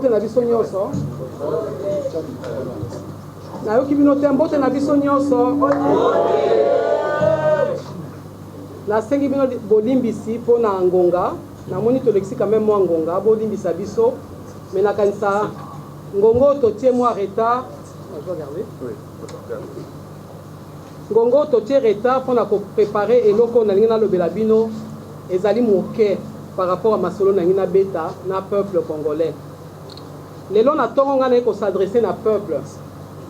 mbote na biso nyonso. Na yoki bino te mbote na biso nyonso. Na sengi bino bolimbisi po na ngonga. Na moni tolexi quand même moi ngonga bolimbisa biso. Mais na kanisa ngongo totie moi retard. Je dois regarder. Oui. Ngongo totie retard pour na préparer eloko na linga lobela bino ezali moke par rapport à masolo na ngina beta na peuple congolais. Lelo na tongo ngana ko s'adresser na peuple.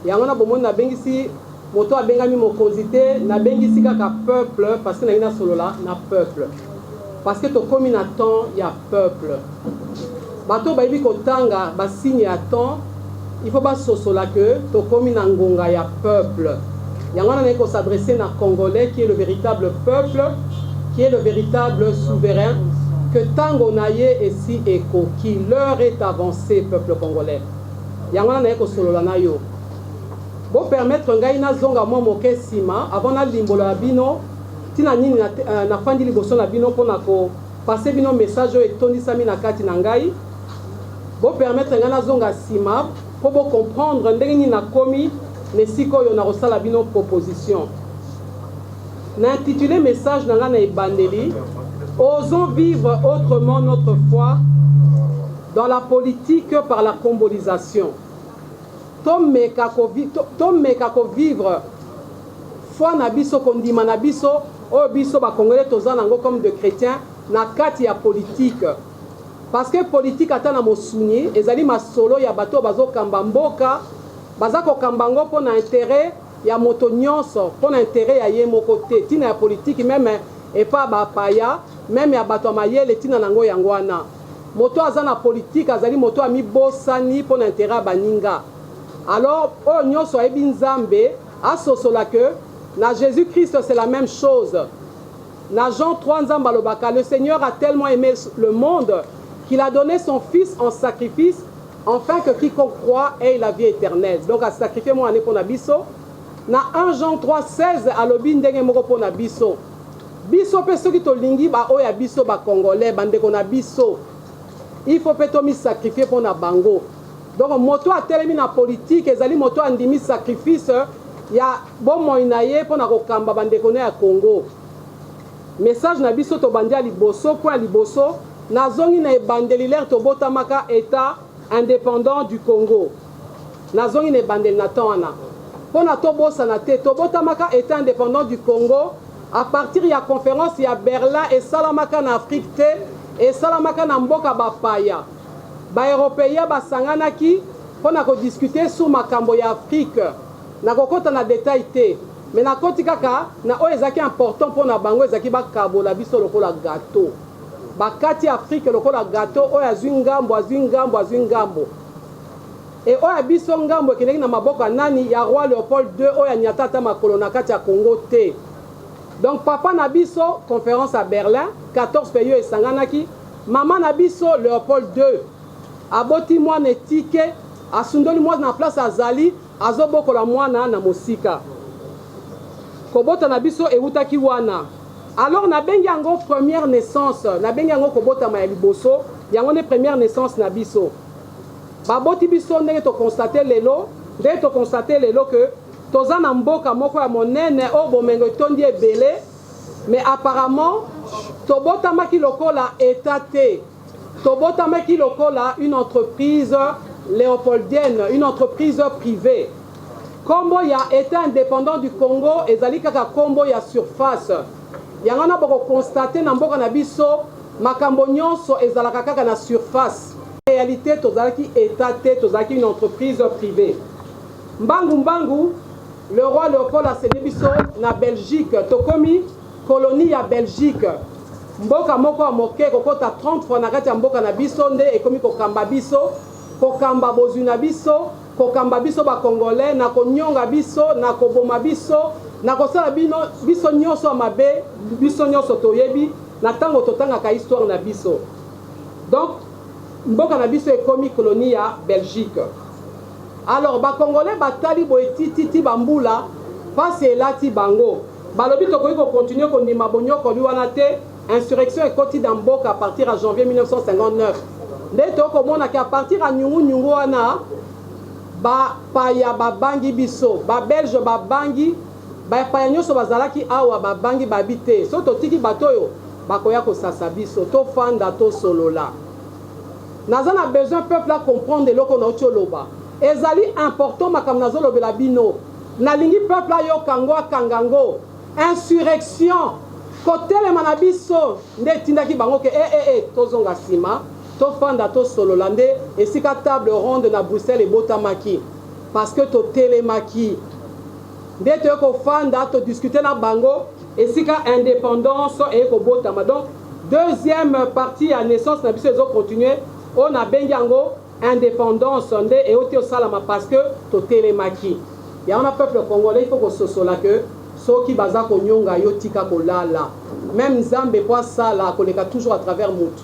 Yango na bomoni na bengisi moto abengami mokonzité na bengisi kaka peuple parce que na ngina solo la na peuple. Parce que to komi na temps ya peuple. Bato ba ibi ko tanga ba signe ya temps, il faut pas sosola que to komi na ngonga ya peuple. Yango na ko s'adresser na congolais qui est le véritable peuple, qui est le véritable souverain. Que tango naye esi eko qui l'heure est avancée peuple congolais. Yango na ko solo na yo. Bo permettre ngai na zonga mo moke sima avant na limbolo ya bino tina nini na fandi liboso na bino pona ko passer bino message et tondisami na kati na ngai. Bo permettre ngai na zonga sima po bo comprendre ndenge ni na komi ne sikoyo na rosala bino proposition. Na intitulé message na nga na ebandeli. Osons vivre autrement notre foi dans la politique par la combolisation. Tomeka ko vivre foi na biso kondima na biso o biso ba congolais toza nango comme de chrétiens na kati ya politique. Parce que politique ata na mosuni ezali masolo ya bato bazo kamba mboka baza ko kambango po na intérêt ya moto nyonso po na intérêt ya ye moko te tina ya politique même et pas ba paya même ya bato mayele tina nango yangwana moto aza na politique azali moto ami bosani po na intérêt baninga. Alors o nyonso ayebi nzambe asosola que na Jésus-Christ c'est la même chose. Na Jean 3 nzamba lobaka le Seigneur a tellement aimé le monde qu'il a donné son fils en sacrifice afin que quiconque croit ait la vie éternelle. Donc a sacrifié moi ane pour na biso. Na 1 Jean 3:16 alobi ndenge moko pour na biso. Biso pe soki to lingi ba oya biso ba congolais bandeko na biso. Il faut pe to mi sacrifier pour na bango. Donc moto a telemi na politique ezali moto andimi sacrifice ya bomo inaye pour na kokamba bandeko na ya Congo. Message na biso to bandia liboso kwa liboso na zongi na ebandeli l'air to botamaka état indépendant du Congo. Na zongi na ebandeli na tona. Pour na to bosa na te to botamaka état indépendant du Congo. À partir de la conférence, il y a Berlin et Salamaka en Afrique et Salamaka en Mboka Bapaya. Les Européens basanganaki pour discuter sur Makambo ya Afrique. Na kokota na détail te. Mais na koti kaka na o ezaki important pour na bango ezaki ba kabola biso lokola gâteau. Bakati Afrique lokola gâteau o ya zwingambo azwingambo. Et o ya biso ngambo keneki na maboko nani ya roi Léopold II o ya nyatata makolo na kati ya Congo te. Donc papa Nabiso, conférence à Berlin, 14 pays et sanganaki. Maman Nabiso, Léopold II. Aboti moi netike, asundoli moi na place à Zali, azoboko la moi na mosika. Kobota Nabiso e utaki wana. Alors na bengi yango première naissance, na bengi yango kobota ma liboso, yango ne première naissance Nabiso. Baboti biso ndenge to constater lelo, ndenge to constater lelo que toza na mboka moko ya monene o bomengo tondi ebele mais apparemment tobotamaki lokola état te tobotamaki lokola une entreprise léopoldienne, une entreprise privée. Kombo ya état indépendant du Congo ezali kaka kombo ya surface yango na boko constater na mboka na biso makambo nyonso ezalaka kaka na surface. En réalité tozalaki état te tozalaki une entreprise privée. Mbangu le roi Léopold a cédé biso na Belgique, tokomi colonie ya Belgique. Mboka moko moke kokota 30 fois na kati ya mboka na biso nde ekomi kokamba biso, kokamba bozuna biso, kokamba biso ba congolais na konyonga biso, na koboma biso, na kosala biso nyonso mabe, biso nyonso toyebi na tango totangaka histoire na biso. Donc mboka na biso ekomi colonie ya Belgique. Alors ba congolais batali boetiti bambula face elati bango balobi tokoki ko continuer ko ndima bonyoko liwana te insurrection ekoti dans mboka à partir de janvier 1959 nde tokomona ke à partir ya nyungu wana bapaya babangi biso babelge babangi bapaya nyonso bazalaki awa babangi babi te so totiki bato oyo bakoya kosasa biso tofanda tosolola naza na besoin peuple a comprendre eloko nauti oloba ezali important makambo nazolobela bino nalingi peuple ayoka ngo akanga ngo insurrection kotelema na biso nde etindaki bango ke tozonga nsima tofanda tosolola nde esika table ronde na Bruxelles ebotamaki parce que totelemaki nde toye kofanda todiscute na bango esika indépendance eye kobotama donc deuxième partie ya naissance na biso ezocontinue oyo nabengi yango indépendance nde eyoti osalama parce que totelemaki yango na peuple congolais il faut kososola ke soki baza konyonga yo tika kolala même nzambe po asala akoleka toujours à travers mutu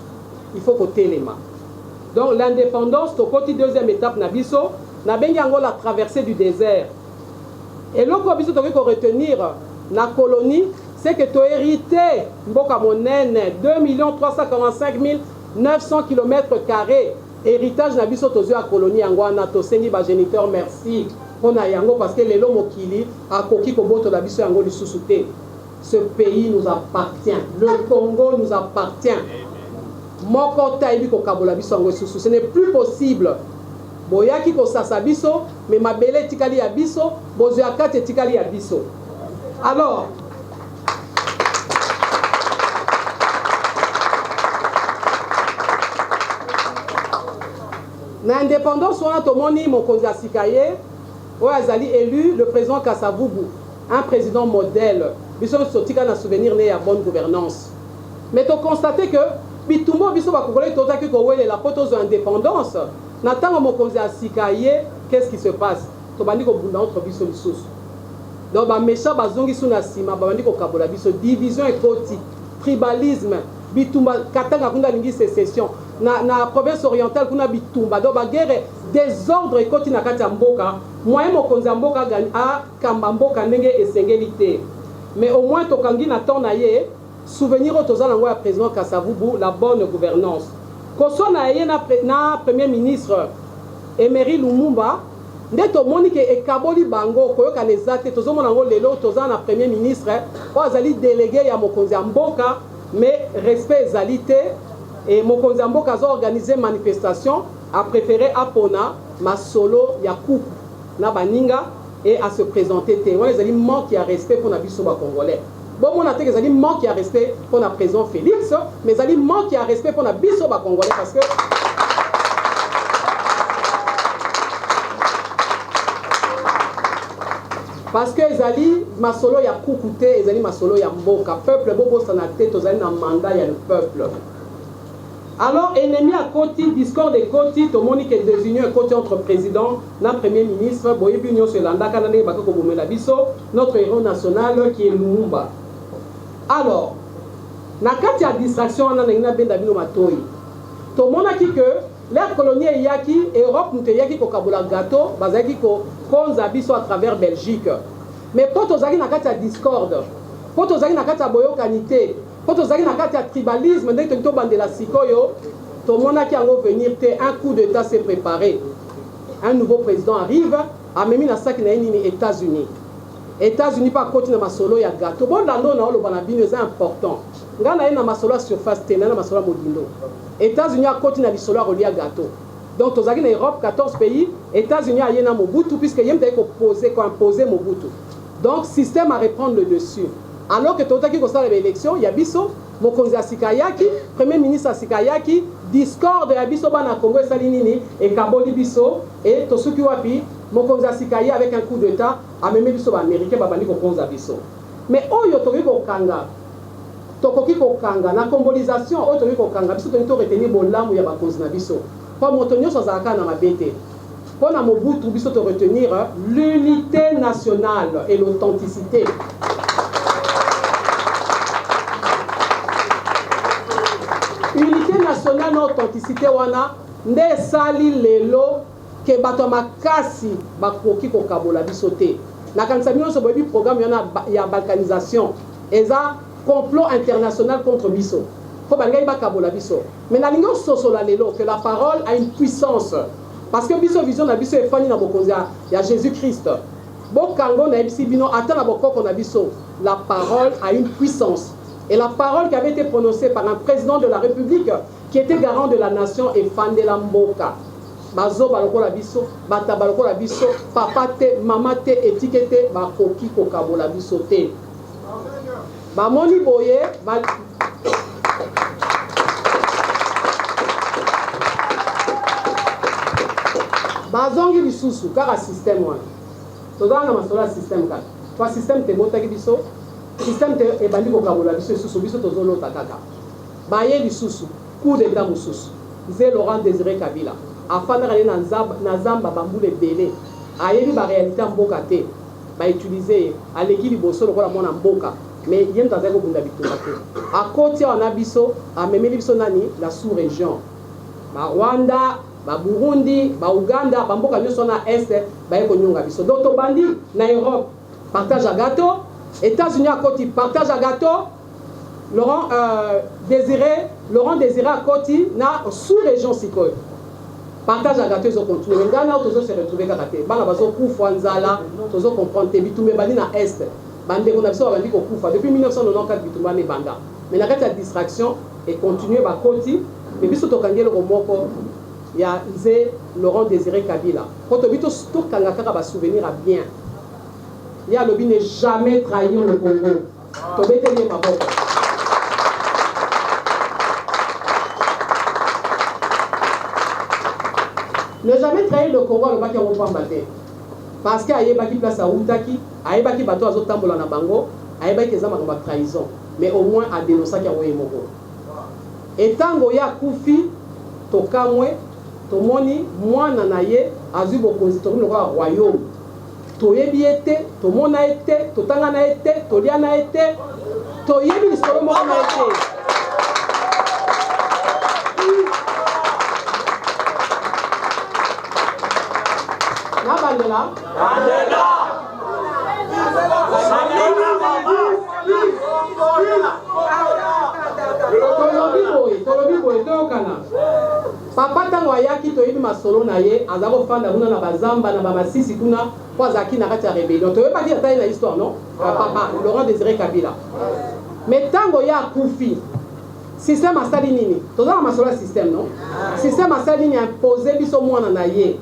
il faut kotelema donc l'indépendance tokoti deuxième étape na biso nabengi yango la traversée du désert eloko biso tokoki koretenir na colonie c'est que tohérité mboka monene 2 345 900 km². Héritage na biso tozwi ya colonie yango wana tosengi bagéniteur merci mpona yango parce que lelo mokili akoki kobotola biso yango lisusu te. Ce pays nous appartient, le Congo nous appartient. Moko tayebi kokabola biso yango lisusu, ce n'est plus possible. Boyaki kosasa biso mais mabele etikali ya biso bozwi ya kati etikali ya biso. Alors na indépendance wana tomoni mokonzi asika ye oyo azali élu le président Kasavubu, un président modèle biso sotika na souvenir ne ya bonne gouvernance mais to constater que bitumbo biso bakongolais tozaki kowelela po tozwa indépendance na ntango mokonzi asika ye qu'est-ce qui se passe tobandi kobunda entre biso lisusu donc baméchant bazongi su na nsima babandi kokabola biso division ekoti tribalisme bitumba katanga kuna lingi sécession na province orientale kuna bitumba donc baguerre désordre ekoti na kati ya mboka moyen mokonzi ya mboka akamba mboka ndenge esengeli te mais au moins tokangi na temps na ye souvenir oyo toza nango ya président Kasavubu la bonne gouvernance koso na ye na premier ministre Emery Lumumba nde tomoni ke ekaboli bango koyokana eza te tozomona yango lelo toza na premier ministre oyo azali délégué ya mokonzi ya mboka mais respect ezali te et mokonzi ya mboka azo organiser manifestation a préféré apona masolo ya kuku na baninga et à se présenter te wana ezali manque ya respect mpona biso bacongolais bomona te ezali manque ya respect mpona président Félix mais ezali manque ya respect mpona biso bacongolais parce que ezali masolo ya kuku te ezali masolo ya mboka peuple bobosana te tozali na mandat ya le peuple. Alors ennemi à côté discorde de côté tomoni que désunion et côté entre président na premier ministre boyebi nyonso elandaka na ndenge bakoko bomela biso notre héros national qui est Lumumba. Alors na kati ya distraction wana ndenge na benda bino matoi tomonaki que l'ère coloniale eyaki Europe mutu eyaki kokabola gâteau bazalaki kokonza biso à travers Belgique mais po tozalaki na kati ya discorde po tozalaki na kati ya boyokani te po tozalaki na kati ya tribalisme ndenge toki tobandela sikoyo tomonaki yango venir te un coup d'état s'est préparé un nouveau président arrive amemi na saki na ye nini États-Unis pa koti na masolo ya gâteau bolando na oloba na bino eza important nga na ye na masolo ya surface te na masolo ya modindo États-Unis a koti na lisolo ya kolia gâteau donc tozalaki na Europe 14 pays États-Unis aye na Mobutu puisque ye mutaki koimposer Mobutu donc système à reprendre le dessus alors que tozalaki kosala baélection ya biso mokonzi asika yaki premier ministre asika yaki discorde ya biso bana Congo esali nini ekaboli biso et tosuki wapi mokonzi asika ye avec un coup d'état amemi biso baaméricain babandi kokonza biso mais oyo tokoki kokanga na combolisation oyo tokoki kokanga biso tokoki toretenir bolamu ya bakonzi na biso po moto nyonso azalaka na mabe te mpo na Mobutu biso toretenir l'unité nationale et l'authenticité. Unité nationale na authenticité wana nde esali lelo ke bato makasi bakoki kokabola biso te nakanisa bino nyonso boyebi programme wana ya balkanisation eza complot international contre biso faut bangai ba kabola biso. Mais na lingo sosola lelo que la parole a une puissance. Parce que biso vision na biso efani na bokonzi ya Jésus-Christ. Bokango na ebisi bino ata na bokoko na biso. La parole a une puissance. Et la parole qui avait été prononcée par un président de la République qui était garant de la nation et fan de la mboka. Bazo baloko la biso, bata baloko la biso, papa te, mama te, étiqueté, bakoki kokabo la biso te. Bamoni boye, bazongi lisusu kaka système wana. Tozanga masola système kaka. Toi système te botaki biso, système te ebandi kokabo la biso lisusu biso tozolota kaka. Baye lisusu, coup d'état mususu. Zé Laurent Désiré Kabila. Afin d'aller dans Zamba Bamboule Belé. Ayebi ba réalité mboka te. Ba utiliser à l'équipe bosso lokola mona mboka. Mais yem tazako bunda bitumba te. A côté on a biso, a memeli biso nani la sous-région. Ba Rwanda, ba Burundi, ba Uganda, ba mboka nyoso na est, ba yeko nyonga biso. Donc to bandi na Europe, partage à gâteau. États-Unis à côté, partage à gâteau. Laurent Désiré à côté na sous-région Sikoy. Partage à gâteau, ils ont continué. Mais Ghana, ils se retrouvé à gâteau. Bana bazo koufa nzala, ils ont compris. Bitume bani na est. Bande on a besoin de koufa. Depuis 1994, bitume ne banda. Mais la reste la distraction et continuer à côté. Mais biso to kangelo romoko, il y a Zé Laurent Désiré Kabila. Quand on bito to kangaka ba souvenir à bien. Il y a le bi ne jamais trahir le Congo. To bete ni maboko. Ne jamais trahir le Congo, le baki en battre. Parce qu'il y a des place à Outaki, il y a des bateaux à Zotambola na Bango, il y a des trahison. Mais au moins à dénoncer qu'il y a des mots. Et tant qu'il y a Koufi, Tokamwe, Tomoni, moi nanaye, Azubo Konzitori, le royaume. Toyebi été, Tomona été, Totangana été, Toliana été, Toyebi Solomon a été. Mandela. Papa tango ayaki toyebi masolo na ye azako fanda kuna na bazamba na bamasisi kuna po azaki na kati ya rébellion toyebaki ata na histoire non papa Laurent Désiré Kabila mais tango ya kufi système asali nini tozala masolo ya système non système asali nini imposé biso mwana na ye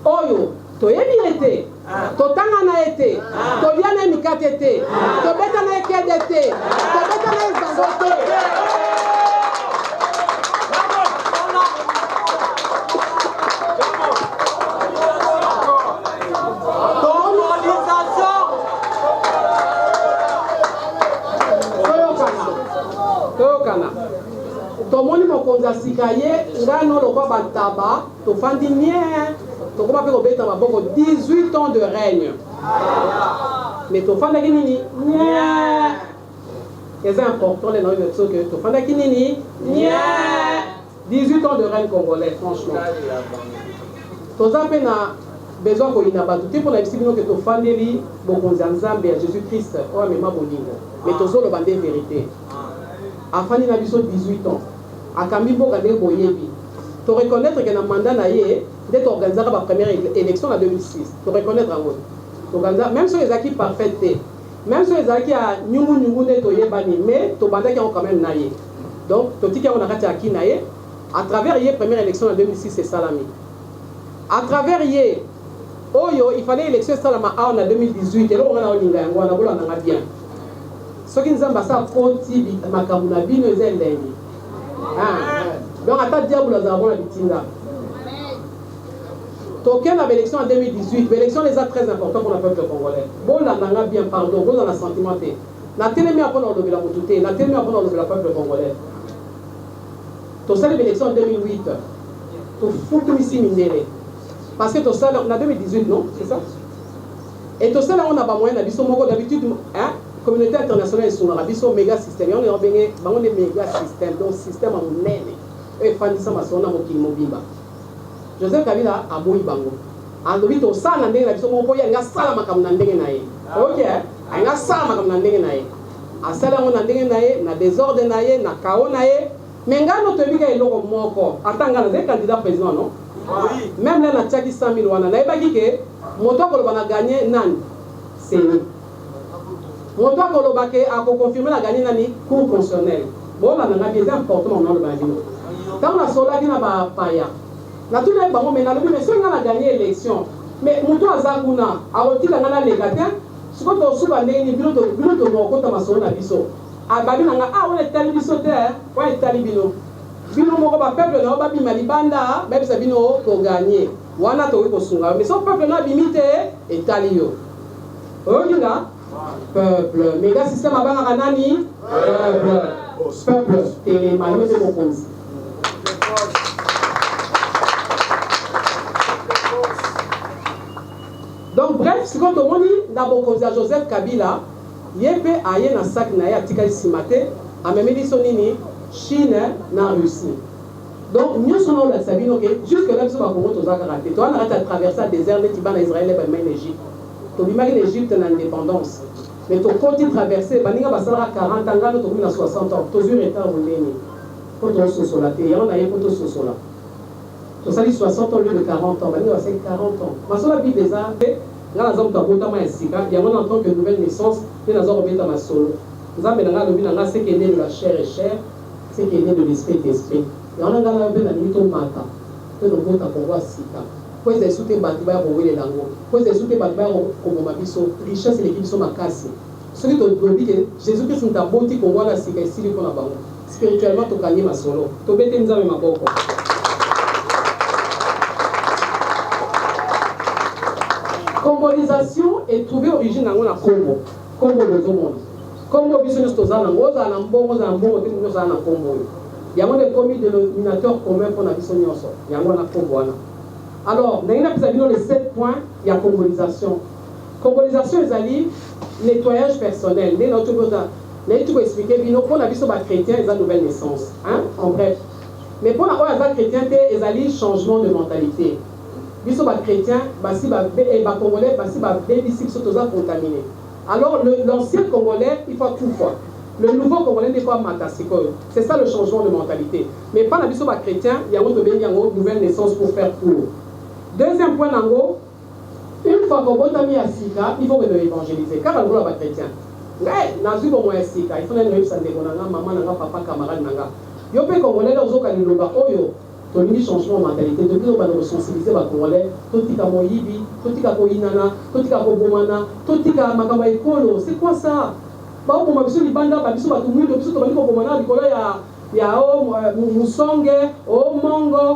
oyo toyebi ete totanga na ete tolia na mikate te tobeta na ekede te tobeta na ezango te toyokana tomoni mokonzi asika ye ngai no lokwa bataba tofandi nie tokoma pe kobeta maboko 18 ans de règne mais tofandaki nini c'est important les noms que tofandaki nini 18 ans de règne congolais franchement toza pe na besoin koyina bato te mpona yebisi bino ke tofandeli bokonzi ya nzambe ya jésus christ oyo amema bolingo mais tozoloba nde vérité afandi na biso 18 ans akambi mboka nde boyebi to reconnaître que na mandat na ye dès organiser la première élection en 2006 to reconnaître en mode même si les acquis parfaits même si les acquis à nyungu nde to yebani mais to banda qui ont quand même naie donc to tiki on a kati aki naie à travers ye première élection en 2006 c'est salami à travers ye oyo il fallait élection salama en 2018 et là on a olinga yango na bola na bien ce qui nous a passé à koti makamuna bino ezendengi donc ata diable za bona bitinga token la élection en 2018 l'élection les a très important pour le peuple congolais bon là nanga bien pardon bon dans la sentimenté na telemi apona olobela mututé na telemi apona olobela peuple congolais to sala l'élection en 2008 to futu misi mindele parce que to sala en 2018 non c'est ça et to sala on a ba moyen na biso moko d'habitude hein communauté internationale sur la biso méga système on est bengi bango des méga système donc système en nene et fandisa masona mokili mobimba Joseph Kabila a boyi bango alobi to sala ndenge na biso moko ya nga sala makambo na ndenge na ye OK nga sala makambo na ndenge na ye asala ngo na ndenge na ye na désordre na ye na chaos na ye Mais ngano to bika eloko moko atanga na candidat président non? Oui. Même là na tchaki 100 000 wana na ebaki ke moto ko ba gagner nani? C'est moto ko lo ba ke a ko confirmer la gagner nani cour constitutionnelle. Bon là na bien important non le bavino. Tant na sola ki na ba paya. Na tout les bango mais na le mais so nga na gagner élection. Mais moto azakuna a otila nga na légataire. Ce que tu as dit, bilo to moko ta masolo na biso. Ababi nanga on est tali biso terre, on est tali bino. Bino moko ba peuple na ba bima libanda, ba bisa bino to gagner. Wana to ko sunga, mais son peuple na bimite et tali yo. Olinga peuple, mais ga système abanga kanani? Peuple, tele mayo de mokonzi. Donc bref, ce qu'on te dit, d'abord comme Joseph Kabila, il y a un sac na ya tika simate, a même dit sonini Chine na Russie. Donc nous sommes là sabino que jusque là nous sommes pour tous arrêter. Toi on arrête à traverser le désert de Tiban Israël et même l'Égypte. Tu imagines l'Égypte en indépendance. Mais tu continues traverser, baninga basala 40 ans, tu as 60 ans, tu es en roulé. Quand on se sola, tu es en aïe quand on se sola. Tu as 60 ans au lieu de 40 ans, baninga c'est 40 ans. Ma sola bi des arts. Là, nous avons il y a en tant que nouvelle naissance, nous avons ma solo. Nous avons ce qui est né de la chair et chair, ce qui est né de l'esprit et d'esprit. Et on a un mata. Nous avons pour voir Sika. Pour les souter Batiba pour les langues. Pour les souter Batiba comme ma biso, richesse et l'équipe sont ma casse. Celui qui dit que Jésus-Christ est un bon type pour voir la Sika ici, qu'on a bango. Spirituellement, tu gagnes ma solo. Tu bête nous avons ma boko. Combolisation est trouvée origine dans la Congo. Congo de tout le monde. Congo, il y a un Congo, il y a un Congo, il y a un Congo. Il y a un dénominateur commun pour la vision. Il y a un Congo. Alors, dans les 7 points, il y a combolisation. Combolisation, c'est nettoyage personnel. Tu peux expliquer, pour la vision chrétien, il y a une nouvelle naissance. En bref. Mais pour la vision chrétien, il y a un changement de mentalité. Biso ba chrétien, basi ba congolais, basi ba baby six sotoza contaminé. Alors l'ancien congolais, il faut tout fois. Le nouveau congolais n'est pas matasiko. C'est ça le changement de mentalité. Mais pas la biso ba chrétien, il y a une nouvelle naissance pour faire court. Deuxième point nango, une fois qu'on a mis à Sika, il faut évangéliser. Car on va chrétien. Nazu bon moi Sika, il faut une réussite de maman nanga papa camarade nanga. Yo pe congolais dans zo kaliloba oyo. Tu as un changement de mentalité. Depuis qu'on va sensibiliser les Congolais, tout est à Moïbi, tout est à Koinana, tout est à Kobomana, tout est à Makamba Ekolo. C'est quoi ça? Bah, on m'a vu les bandes, bah, bisous, bah, tout le monde, bisous, tout Kobomana, il y a Moussongue, Mongo,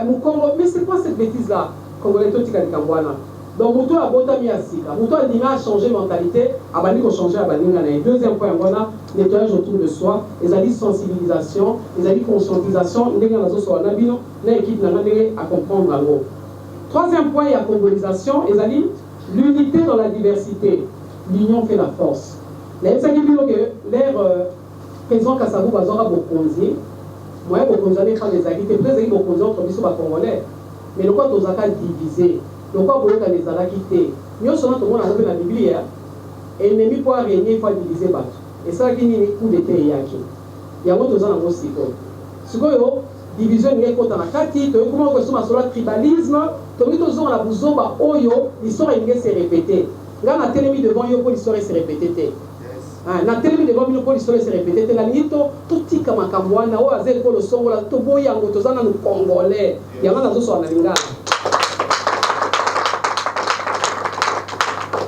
Mukongo. Mais c'est quoi cette bêtise-là? Congolais, tout est à Kambouana. Donc, Moutou a botami à Sika. Moutou a changé de mentalité, a banni qu'on change à Baningana. Deuxième point, voilà, nettoyage autour de soi, les alliés sensibilisation, les alliés conscientisation, les gens qui sont en abino, les équipes à comprendre la loi. Troisième point, il y a combolisation, les alliés, l'unité dans la diversité. L'union fait la force. Les gens qui disent que l'air président Kassabou Bazora Bokonzi, moi, Bokonzi, les gens des alliés, les gens Bokonzi entre les Congolais. Mais le quoi, nous avons divisé. Donc, on peut les ala quitter. Nous sommes dans la Bible. Ennemi pour régner, il faut diviser battre. Et ça, qui n'est coup d'été. Il y a d'autres gens aussi. Ce que division est contre la carte, comment on peut sur le tribalisme, tout le monde a besoin de oyo, l'histoire s'est répétée. Là, on a tellement devant yo pour l'histoire s'est répétée. On a tellement devant yo pour l'histoire s'est répétée. La limite, tout petit comme un Kambouana, ou à zéro pour le son, ou à Tobo Yango, tous en nous Congolais. Il y a un autre sur la Linga.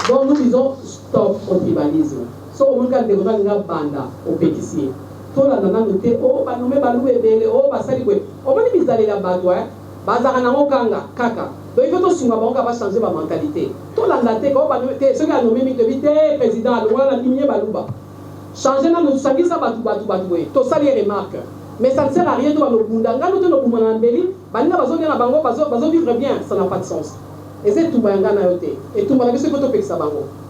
Donc nous disons stop au tribalisme. So on regarde des gens qui banda au pétissier. Tout là dans noté oh ba nommé balou ebele oh ba sali kwe. On va dire bizarre la badwa. Bazara na ngokanga kaka. Donc il faut tout sunga bango va changer ma mentalité. Tout là naté ko ba nommé ceux qui a nommé Mitebite président loin la ligne balouba. Changer na nous sangi ça batu. To sali remarque. Mais ça ne sert à rien de nous bundanga nous no kumana mbeli. Banga bazo na bango bazo vivre bien, ça n'a pas de sens. Et c'est tout le monde. Et tout le monde a fait ça.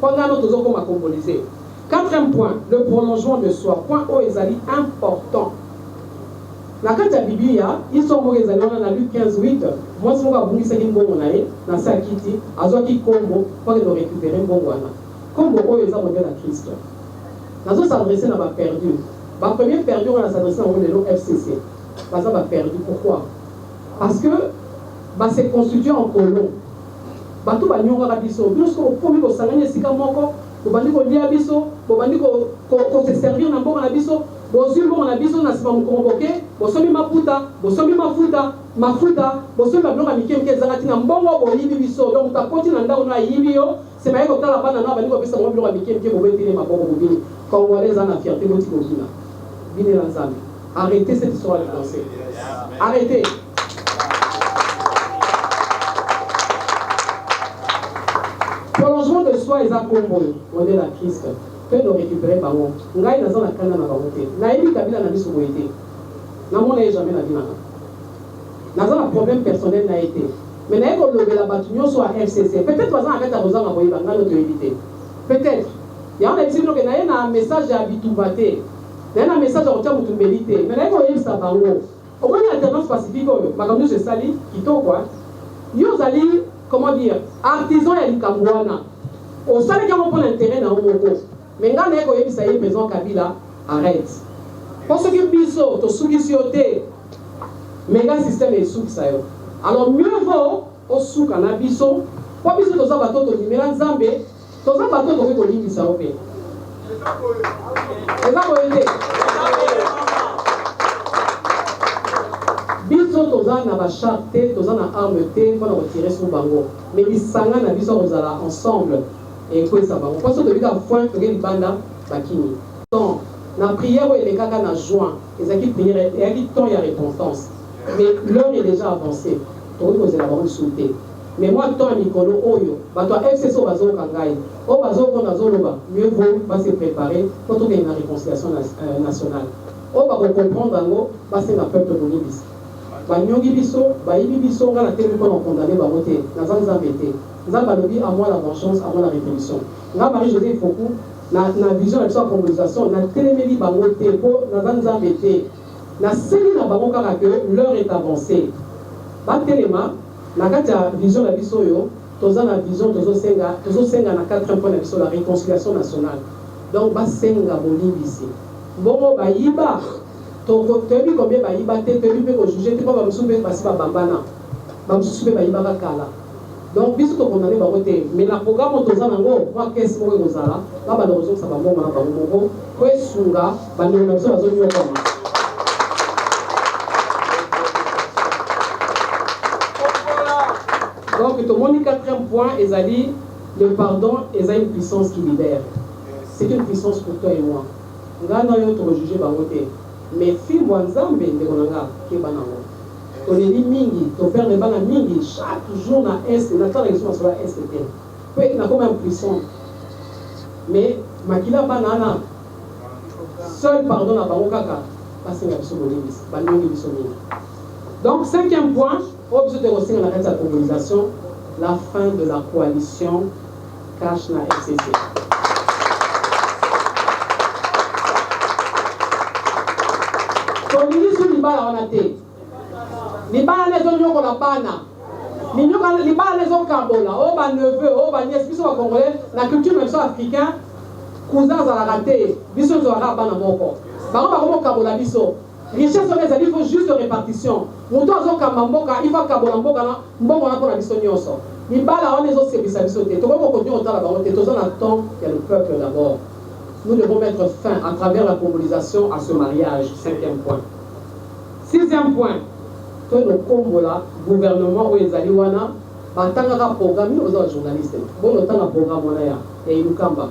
Pendant notre zone, on a combolisé. Quatrième point, le prolongement de soi. Point O est important. La carte de la Bible, ils sont morts, on a lu 15-8. Moi, si on va bouger, c'est une bonne année. Dans sa kiti, à ce qui combo, pour nous récupérer un bon wana. Combo O est un modèle à Christ. Nous avons s'adressé à ma perdu. Ma première perdu, on a s'adressé à le FCC. Ça va perdu. Pourquoi? Parce que c'est constitué en colon. Tout va nous avoir biso. Lorsque vous pouvez vous saluer si comme encore, vous bandez vous lier biso, vous bandez vous se servir dans bon biso, vous yeux bon biso n'a pas vous convoquer, vous sommes ma puta, vous sommes ma futa, vous sommes la blanc américaine qui est zarati na mbongo vous libi biso. Donc ta continent là on a yibio, c'est pas que la bande na bandé vous pesa blanc américaine qui vous bêtez ma bongo vous bini. Congolais en a fierté votre copine. Bini lanzami. Arrêtez cette histoire de français. Arrêtez. Prolongement de soi et à Combo, modèle à Christ, que nous récupérer par moi. Ngai n'a pas la volonté. Naïbi Kabila n'a pas souhaité. N'a mon jamais la vie. N'a pas un problème personnel n'a été. Mais n'a pas levé la bâtiment soit FCC. Peut-être que vous avez un besoin d'envoyer dans notre éviter. Peut-être. Il y a un exemple que n'a un message à Bitoubaté. Il y a un message à Rotia Moutumbélité. Mais n'a pas eu ça par moi. Au moins, il y a une alternance pacifique. Ma comme nous, c'est Sali, qui t'en quoi. Yo Zali. Comment dire, artisan et Likambouana. Au salaire qui a un intérêt dans le monde. Mais quand on est le président Kabila, arrête. Parce que biso, to soukisiote, méga système est souk ça. Alors mieux vaut au souk en abiso, pour biso to za bateau to numéro Nzambe, to za bateau to ko lingi ça opé. C'est ça ko aider. Biso toza na ba charte, toza na arme te pour retirer son bango. Mais les sanga na biso ozala ensemble et quoi ça bango. Parce que depuis la fois que les banda bakini. Donc na prière et les kaka na juin, les équipes prière et il temps il y a repentance. Mais l'heure est déjà avancée. Toi vous allez avoir sauté. Mais moi temps mikolo oyo, ba toi FCC bazo kangai. O bazo ko na zoloba, mieux vaut pas se préparer pour qu'il y ait une réconciliation nationale. O ba comprendre ngo ba c'est la peuple bolibis. Banyongi biso, bayibi biso, on a tellement condamné par voter. Nazan Zambete. Nzamba lobi à moi la vengeance, à moi la révolution. Nga Marie-Josée Fokou, na vision de sa mobilisation, na téléméli bangote, pour Nazan Zambete. Na série na bango kaka que l'heure est avancée. Ba téléma, na katia vision la biso yo, toza na vision tozo senga na 4 points na biso la réconciliation nationale. Donc ba senga bolibisi. Bongo bayiba. Tu as vu combien de gens tu as vu juger, tu vas me soulever parce que bambana, tu vas me soulever parce que kala. Donc bis to condamné ba voter, mais la programme on toza nango, moi qu'est-ce que vous zala, là ba raison ça va bon na ba moko, ko esunga ba ndeko na biso bazo nyo koma. Donc tout le monde 4e point, ezali le pardon est une puissance qui libère. C'est une puissance pour toi et moi. Ngana yo to juger ba voter. Mais si moi Nzambe ndekonanga ke banango to leli mingi to faire les bana mingi chaque jour na est na tala sur la est peut na comme un puissant mais makila banana seul pardon na bango kaka parce que biso bolibis banongi biso mingi. Donc 5e point au besoin de retenir la reste de la mobilisation, la fin de la coalition cash na FCC. Libala on a été. Libala les autres on a bana. Libala les autres Kabola. Oh ba neveu, oh ba nièce, biso ba congolais, la culture même africain, cousin za la raté, biso zo ara bana moko. Ba ko Kabola biso. Richesse on les a dit il faut juste répartition. Moto azo kamamboka, il faut Kabola mboka na mbongo na pona biso nyonso. Libala on les autres services biso te. To ko continuer on ta la ba te, to zo na temps il y a le peuple d'abord. Nous devons mettre fin à travers la mobilisation à ce mariage, 5e point. 6e point, que le Congola, gouvernement ou les Aliwana, en tant que programme, nous sommes journalistes. Bon, le temps de programme, et il nous campa.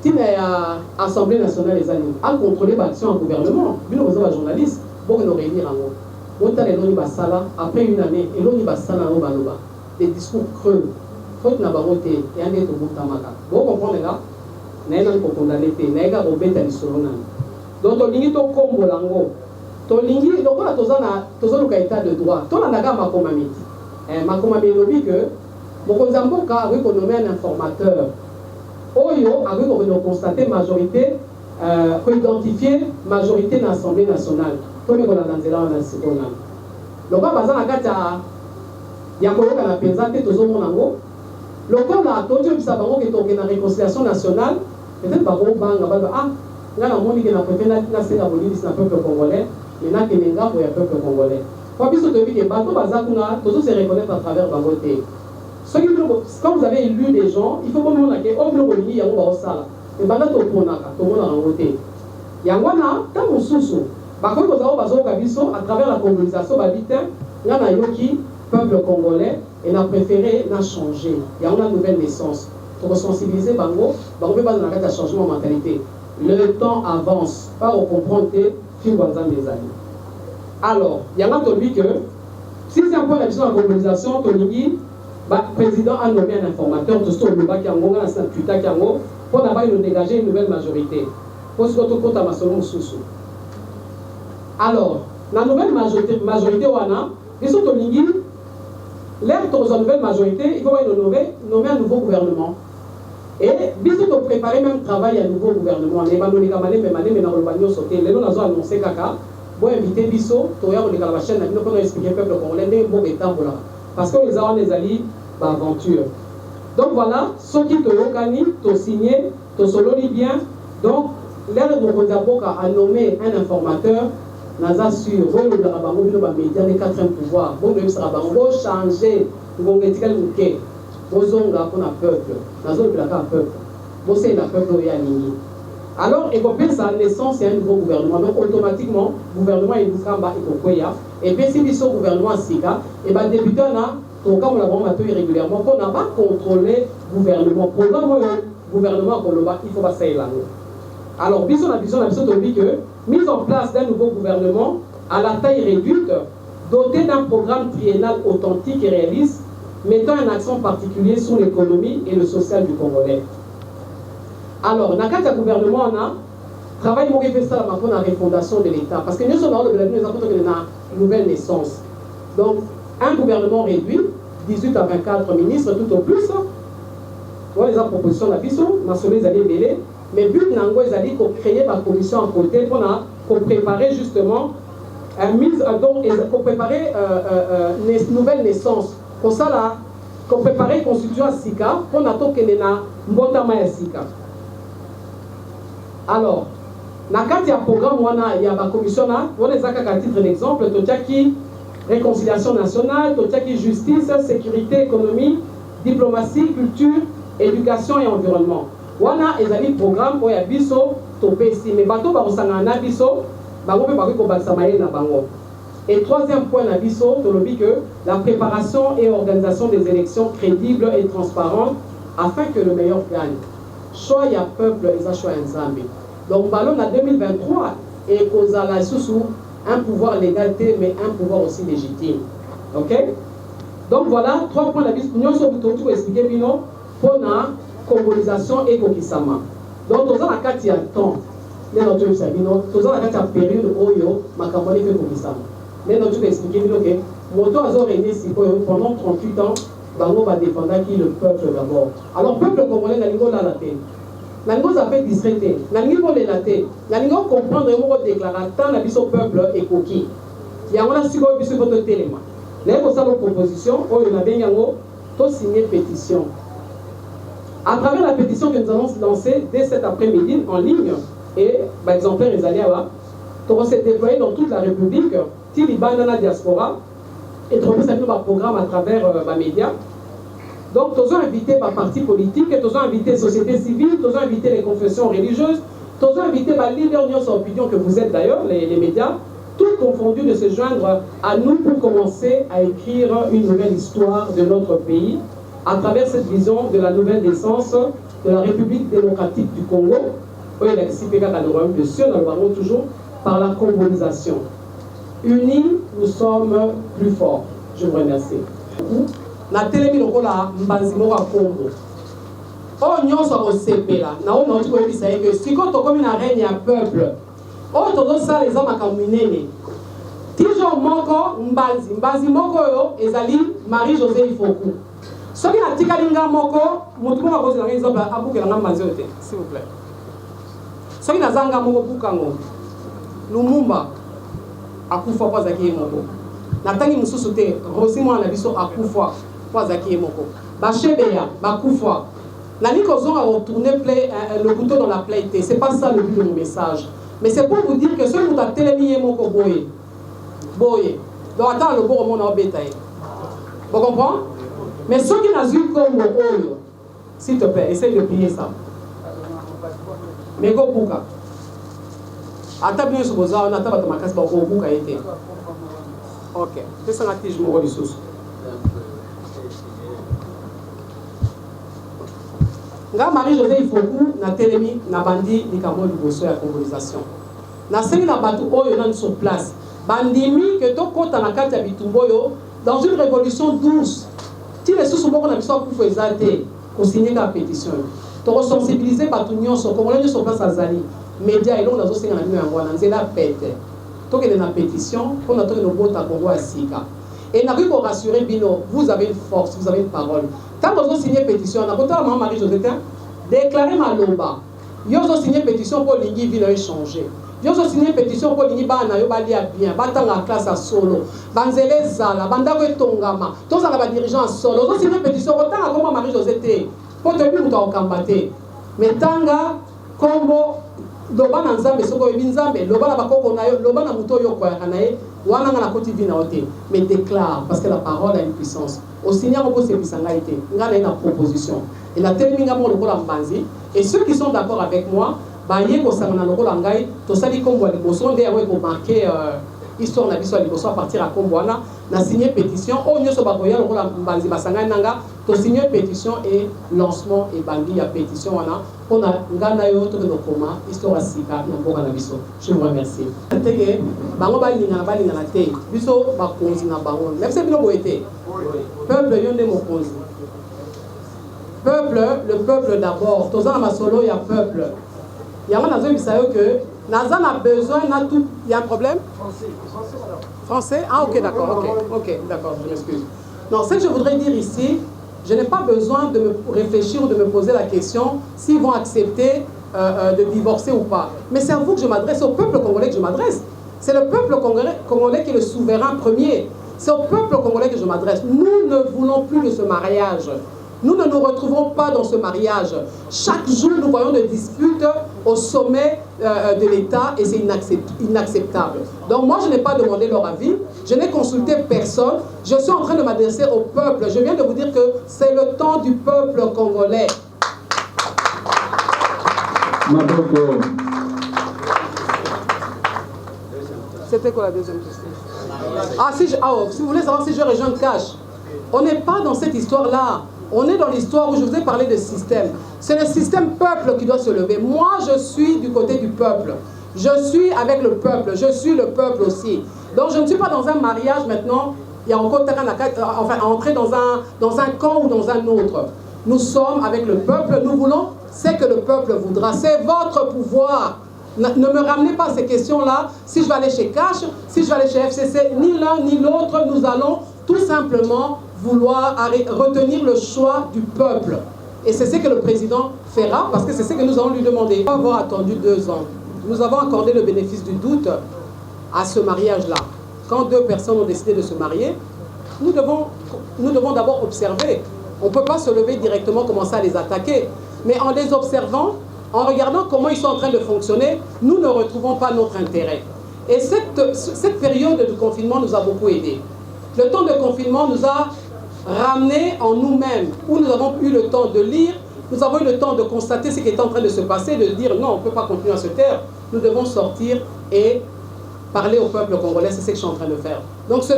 Si l'Assemblée nationale des Aliens a contrôlé l'action en gouvernement, nous sommes journalistes, bon, nous réunir en haut. Bon, t'as les Loni Bassala, après une année, et Loni Bassala en Baloba. Des discours creux, faute n'a pas voté, et un des tout Tamaka. Vous comprenez là? N'a pas condamné, n'a pas obéi à l'Issolona. Donc, on dit au Congo Lango. Tolingi, donc on a toujours le état de droit. Tout le monde a makomami. Makomami lobby que Mokonzamboka a nommé un informateur. Oyo a constaté majorité, identifié majorité de l'Assemblée nationale. Tout le monde a dans la seconde. Donc on a kata yakolo kana présenté tout le monde. Le corps a tout dit que ça va que la réconciliation nationale peut-être pas bon banga ah nga na moni ke na préféré na senga bolidi na peuple congolais mais na kenenga pour le peuple congolais pour biso to bi ke bato bazakuna tous se reconnaître à travers bango te quand vous avez élu des gens il faut comprendre que on veut bolidi yango ba osala et banda to ponaka to mona bango te yango na ta mususu bakoki kozala bazoyoka biso à travers la congolaisation babite nga na yoki peuple congolais et n'a préféré n'a changé il y a une nouvelle naissance pour sensibiliser bango peut pas dans la changement de mentalité le temps avance pas au comprendre que tu vois dans des années alors il y a un tolbi que si c'est un point d'addition à la congolaisation tolbi le président a nommé un informateur tout ce que le bac yango na sa tuta yango pour d'abord nous dégager une nouvelle majorité pour ce que tout compte à ma solo sous alors la nouvelle majorité wana biso tolbi l'air de la nouvelle majorité, il faut nommer un nouveau gouvernement. Et bisous de préparer même travail à un nouveau gouvernement. Les banons les camarades, mais les banons sauté. Les gens ont annoncé kaka. Bon inviter bisous, toi on est dans la chaîne, nous pouvons expliquer peuple congolais des beaux étapes là. Parce que les gens les alliés d'aventure. Donc voilà, ceux qui te localisent, te signé, te solo bien. Donc l'air de Rosaboka a nommé un informateur. Naza sur le rabango bino ba média les quatrième pouvoir bon le rabango changer ngonga tikali muke bozonga pour na peuple nazo le plaka peuple bon c'est la peuple ya nini alors et comme ça naissance c'est un nouveau gouvernement donc automatiquement gouvernement il kamba ikokoya et puis si biso gouvernement sika et ba député na to comme la bombe mato régulièrement pour n'a pas contrôler gouvernement programme gouvernement koloba il faut pas ça là alors biso na biso to dit que mise en place d'un nouveau gouvernement à la taille réduite, doté d'un programme triennal authentique et réaliste, mettant un accent particulier sur l'économie et le social du Congolais. Alors, dans le gouvernement, on a travaillé pour ça pour la refondation de l'État. Parce que nous sommes dans une nouvelle naissance. Donc, un gouvernement réduit, 18 à 24 ministres tout au plus. On les a propositions de la vision, nationaux les années délai. Mais le but nango est d'aller créer la commission à côté pour préparer justement pour préparer une nouvelle naissance. Pour ça là, pour préparer la constitution à Sika, pour n'attendre qu'elle n'a mbotama à Sika. Alors, dans le programme il y a la commission là, on les a à titre d'exemple, qui réconciliation nationale, qui justice, sécurité, économie, diplomatie, culture, éducation et environnement. Wana ezali programme pour ya biso topesi mais bato ba osanga na biso bango pe bako kobalisa maye na bango. Et troisième point na biso tolobi que la préparation et organisation des élections crédibles et transparentes afin que le meilleur gagne. Choix ya peuple et ça choix nzambe. Donc ballon en 2023 et kozala sous un pouvoir l'égalité mais un pouvoir aussi légitime. OK? Donc voilà trois points na biso nous sommes tout expliquer bino pour na congolaisation et kokisama. Donc, nous avons la carte de temps. Nous avons la carte de période oyo makamboni fait kokisama. Nous avons expliqué que moto a régné pendant 38 ans, bango va défendre qui le peuple d'abord. Alors, le peuple congolais n'a pas la tête. N'a pas fait distraiter. N'a pas la tête. N'a pas comprendre le déclarateur n'a pas peuple et coquille. Il y a un sujet qui est sur téléma. Nous avons une proposition, on a bien signé pétition. À travers la pétition que nous allons lancer dès cet après-midi en ligne, et par exemple, les Aliawa, nous s'est déployé dans toute la République, Tiliban dans la diaspora, et trouver ça un programme à travers les médias. Donc, nous avons invité les partis politiques, nous avons invité la société civile, nous avons invité les confessions religieuses, nous avons invité les leaders d'opinion que vous êtes d'ailleurs, les médias, tous confondus de se joindre à nous pour commencer à écrire une nouvelle histoire de notre pays, à travers cette vision de la nouvelle naissance de la République démocratique du Congo, où il expliqué de ceux nous parlons toujours par la congolisation. Unis, nous sommes plus forts. Je vous remercie. Na telemi lokola mbazimo wa Congo. Oh nyonso ko sepela. Na o noti ko ebisa que siko to komi na règne ya peuple. Oh to do ça les hommes akamunene. Tijo moko mbazi moko yo ezali Marie-Josée Ifoku. Ce qui a tika linga moko, mutu moko kozi na exemple abukela nga mbanzi ote, s'il vous plaît. Ce qui na zanga moko bukango. Lumumba akufa kwa zaki moko. Na tangi mususu te, Rosimo na biso akufa kwa zaki moko. Ba Shebeya bakufa. Nani Kozon a retourné le couteau dans la plaie. C'est pas ça le but de mon message. Mais c'est pour vous dire que ce que vous avez télémié mon boye. Boye. Donc attends le bon moment en bétail. Vous comprenez? Mais ceux qui n'ont eu comme Oyo, s'il te plaît, essaye de plier ça. Mais go Bouka. Attends bien ce que vous avez, on attend ma casse pour go Bouka été. Ok. C'est ça que je me vois du sous. Marie-José Ifoku na telemi na bandi likambo liboso ya congolisation. Na seli na batu oyo na sur place. Bandimi que to kota na kati ya bitumboyo dans une révolution douce. Ti les sous boko na biso ku fo ezate ko signer ka pétition. To sensibiliser batu nyonso congolais sur place azali. Média et donc nazo senga na bino yango na nzela pete. To ke na pétition pour na to ke no bota Congo asika. Et n'a pas rassurer Bino, vous avez une force, vous avez une parole. Quand vous avez signé pétition, on a Marie-José déclaré ma lomba. Vous avez signé pétition pour l'Ingi ville changer. Vous avez signé pétition pour l'Ingi bana yo balia bien, batanga classe à solo, banzele zala, bandako tongama, tous les dirigeants solo. Vous avez signé pétition autant comme Marie-José pour te dire où combattre. Mais tanga combo loba na nzambe soko ebinzambe loba na bakoko na yo loba na muto yo kwa kanaye wana na koti vina ote mais déclare parce que la parole a une puissance au signer on peut se pisanga été ngana une proposition et la telminga mo lokola mbanzi et ceux qui sont d'accord avec moi ba ye ko sangana lokola ngai to sali kombo ali boso nde yawe ko marquer histoire na biso ali boso à partir à kombwana na signer pétition o nyoso ba koya lokola mbanzi basanga nanga to signer pétition et lancement et bangi ya pétition wana on a ngana yo to no koma histoire sika na mboka na biso. Je vous remercie. Teke bango balinga na te biso ba konzi na bango même c'est bino boete peuple yonde mo konzi peuple le peuple d'abord tozana masolo ya peuple yango nazo bisayo que naza na besoin na tout il y a un problème français ah ok d'accord ok d'accord je m'excuse non ce que je voudrais dire ici je n'ai pas besoin de me réfléchir ou de me poser la question s'ils vont accepter de divorcer ou pas. Mais c'est à vous que je m'adresse, au peuple congolais que je m'adresse. C'est le peuple congolais qui est le souverain premier. C'est au peuple congolais que je m'adresse. Nous ne voulons plus de ce mariage. Nous ne nous retrouvons pas dans ce mariage. Chaque jour, nous voyons des disputes au sommet de l'État et c'est inacceptable. Donc moi, je n'ai pas demandé leur avis. Je n'ai consulté personne. Je suis en train de m'adresser au peuple. Je viens de vous dire que c'est le temps du peuple congolais. C'était quoi la deuxième question? Si vous voulez savoir si je rejoins Cash, on n'est pas dans cette histoire-là. On est dans l'histoire où je vous ai parlé de système. C'est le système peuple qui doit se lever. Moi, je suis du côté du peuple. Je suis avec le peuple. Je suis le peuple aussi. Donc, je ne suis pas dans un mariage maintenant. Il y a encore à entrer dans un camp ou dans un autre. Nous sommes avec le peuple. Nous voulons ce que le peuple voudra. C'est votre pouvoir. Ne me ramenez pas ces questions-là. Si je vais aller chez Cash, si je vais aller chez FCC, ni l'un ni l'autre, nous allons tout simplement vouloir retenir le choix du peuple. Et c'est ce que le président fera, parce que c'est ce que nous allons lui demander. Nous avons attendu 2 ans. Nous avons accordé le bénéfice du doute à ce mariage-là. Quand 2 personnes ont décidé de se marier, nous devons d'abord observer. On ne peut pas se lever directement, commencer à les attaquer. Mais en les observant, en regardant comment ils sont en train de fonctionner, nous ne retrouvons pas notre intérêt. Et cette période de confinement nous a beaucoup aidés. Le temps de confinement nous a ramenés en nous-mêmes, où nous avons eu le temps de lire, nous avons eu le temps de constater ce qui est en train de se passer, de dire non, on ne peut pas continuer à se taire, nous devons sortir et parler au peuple congolais, c'est ce que je suis en train de faire. Donc ce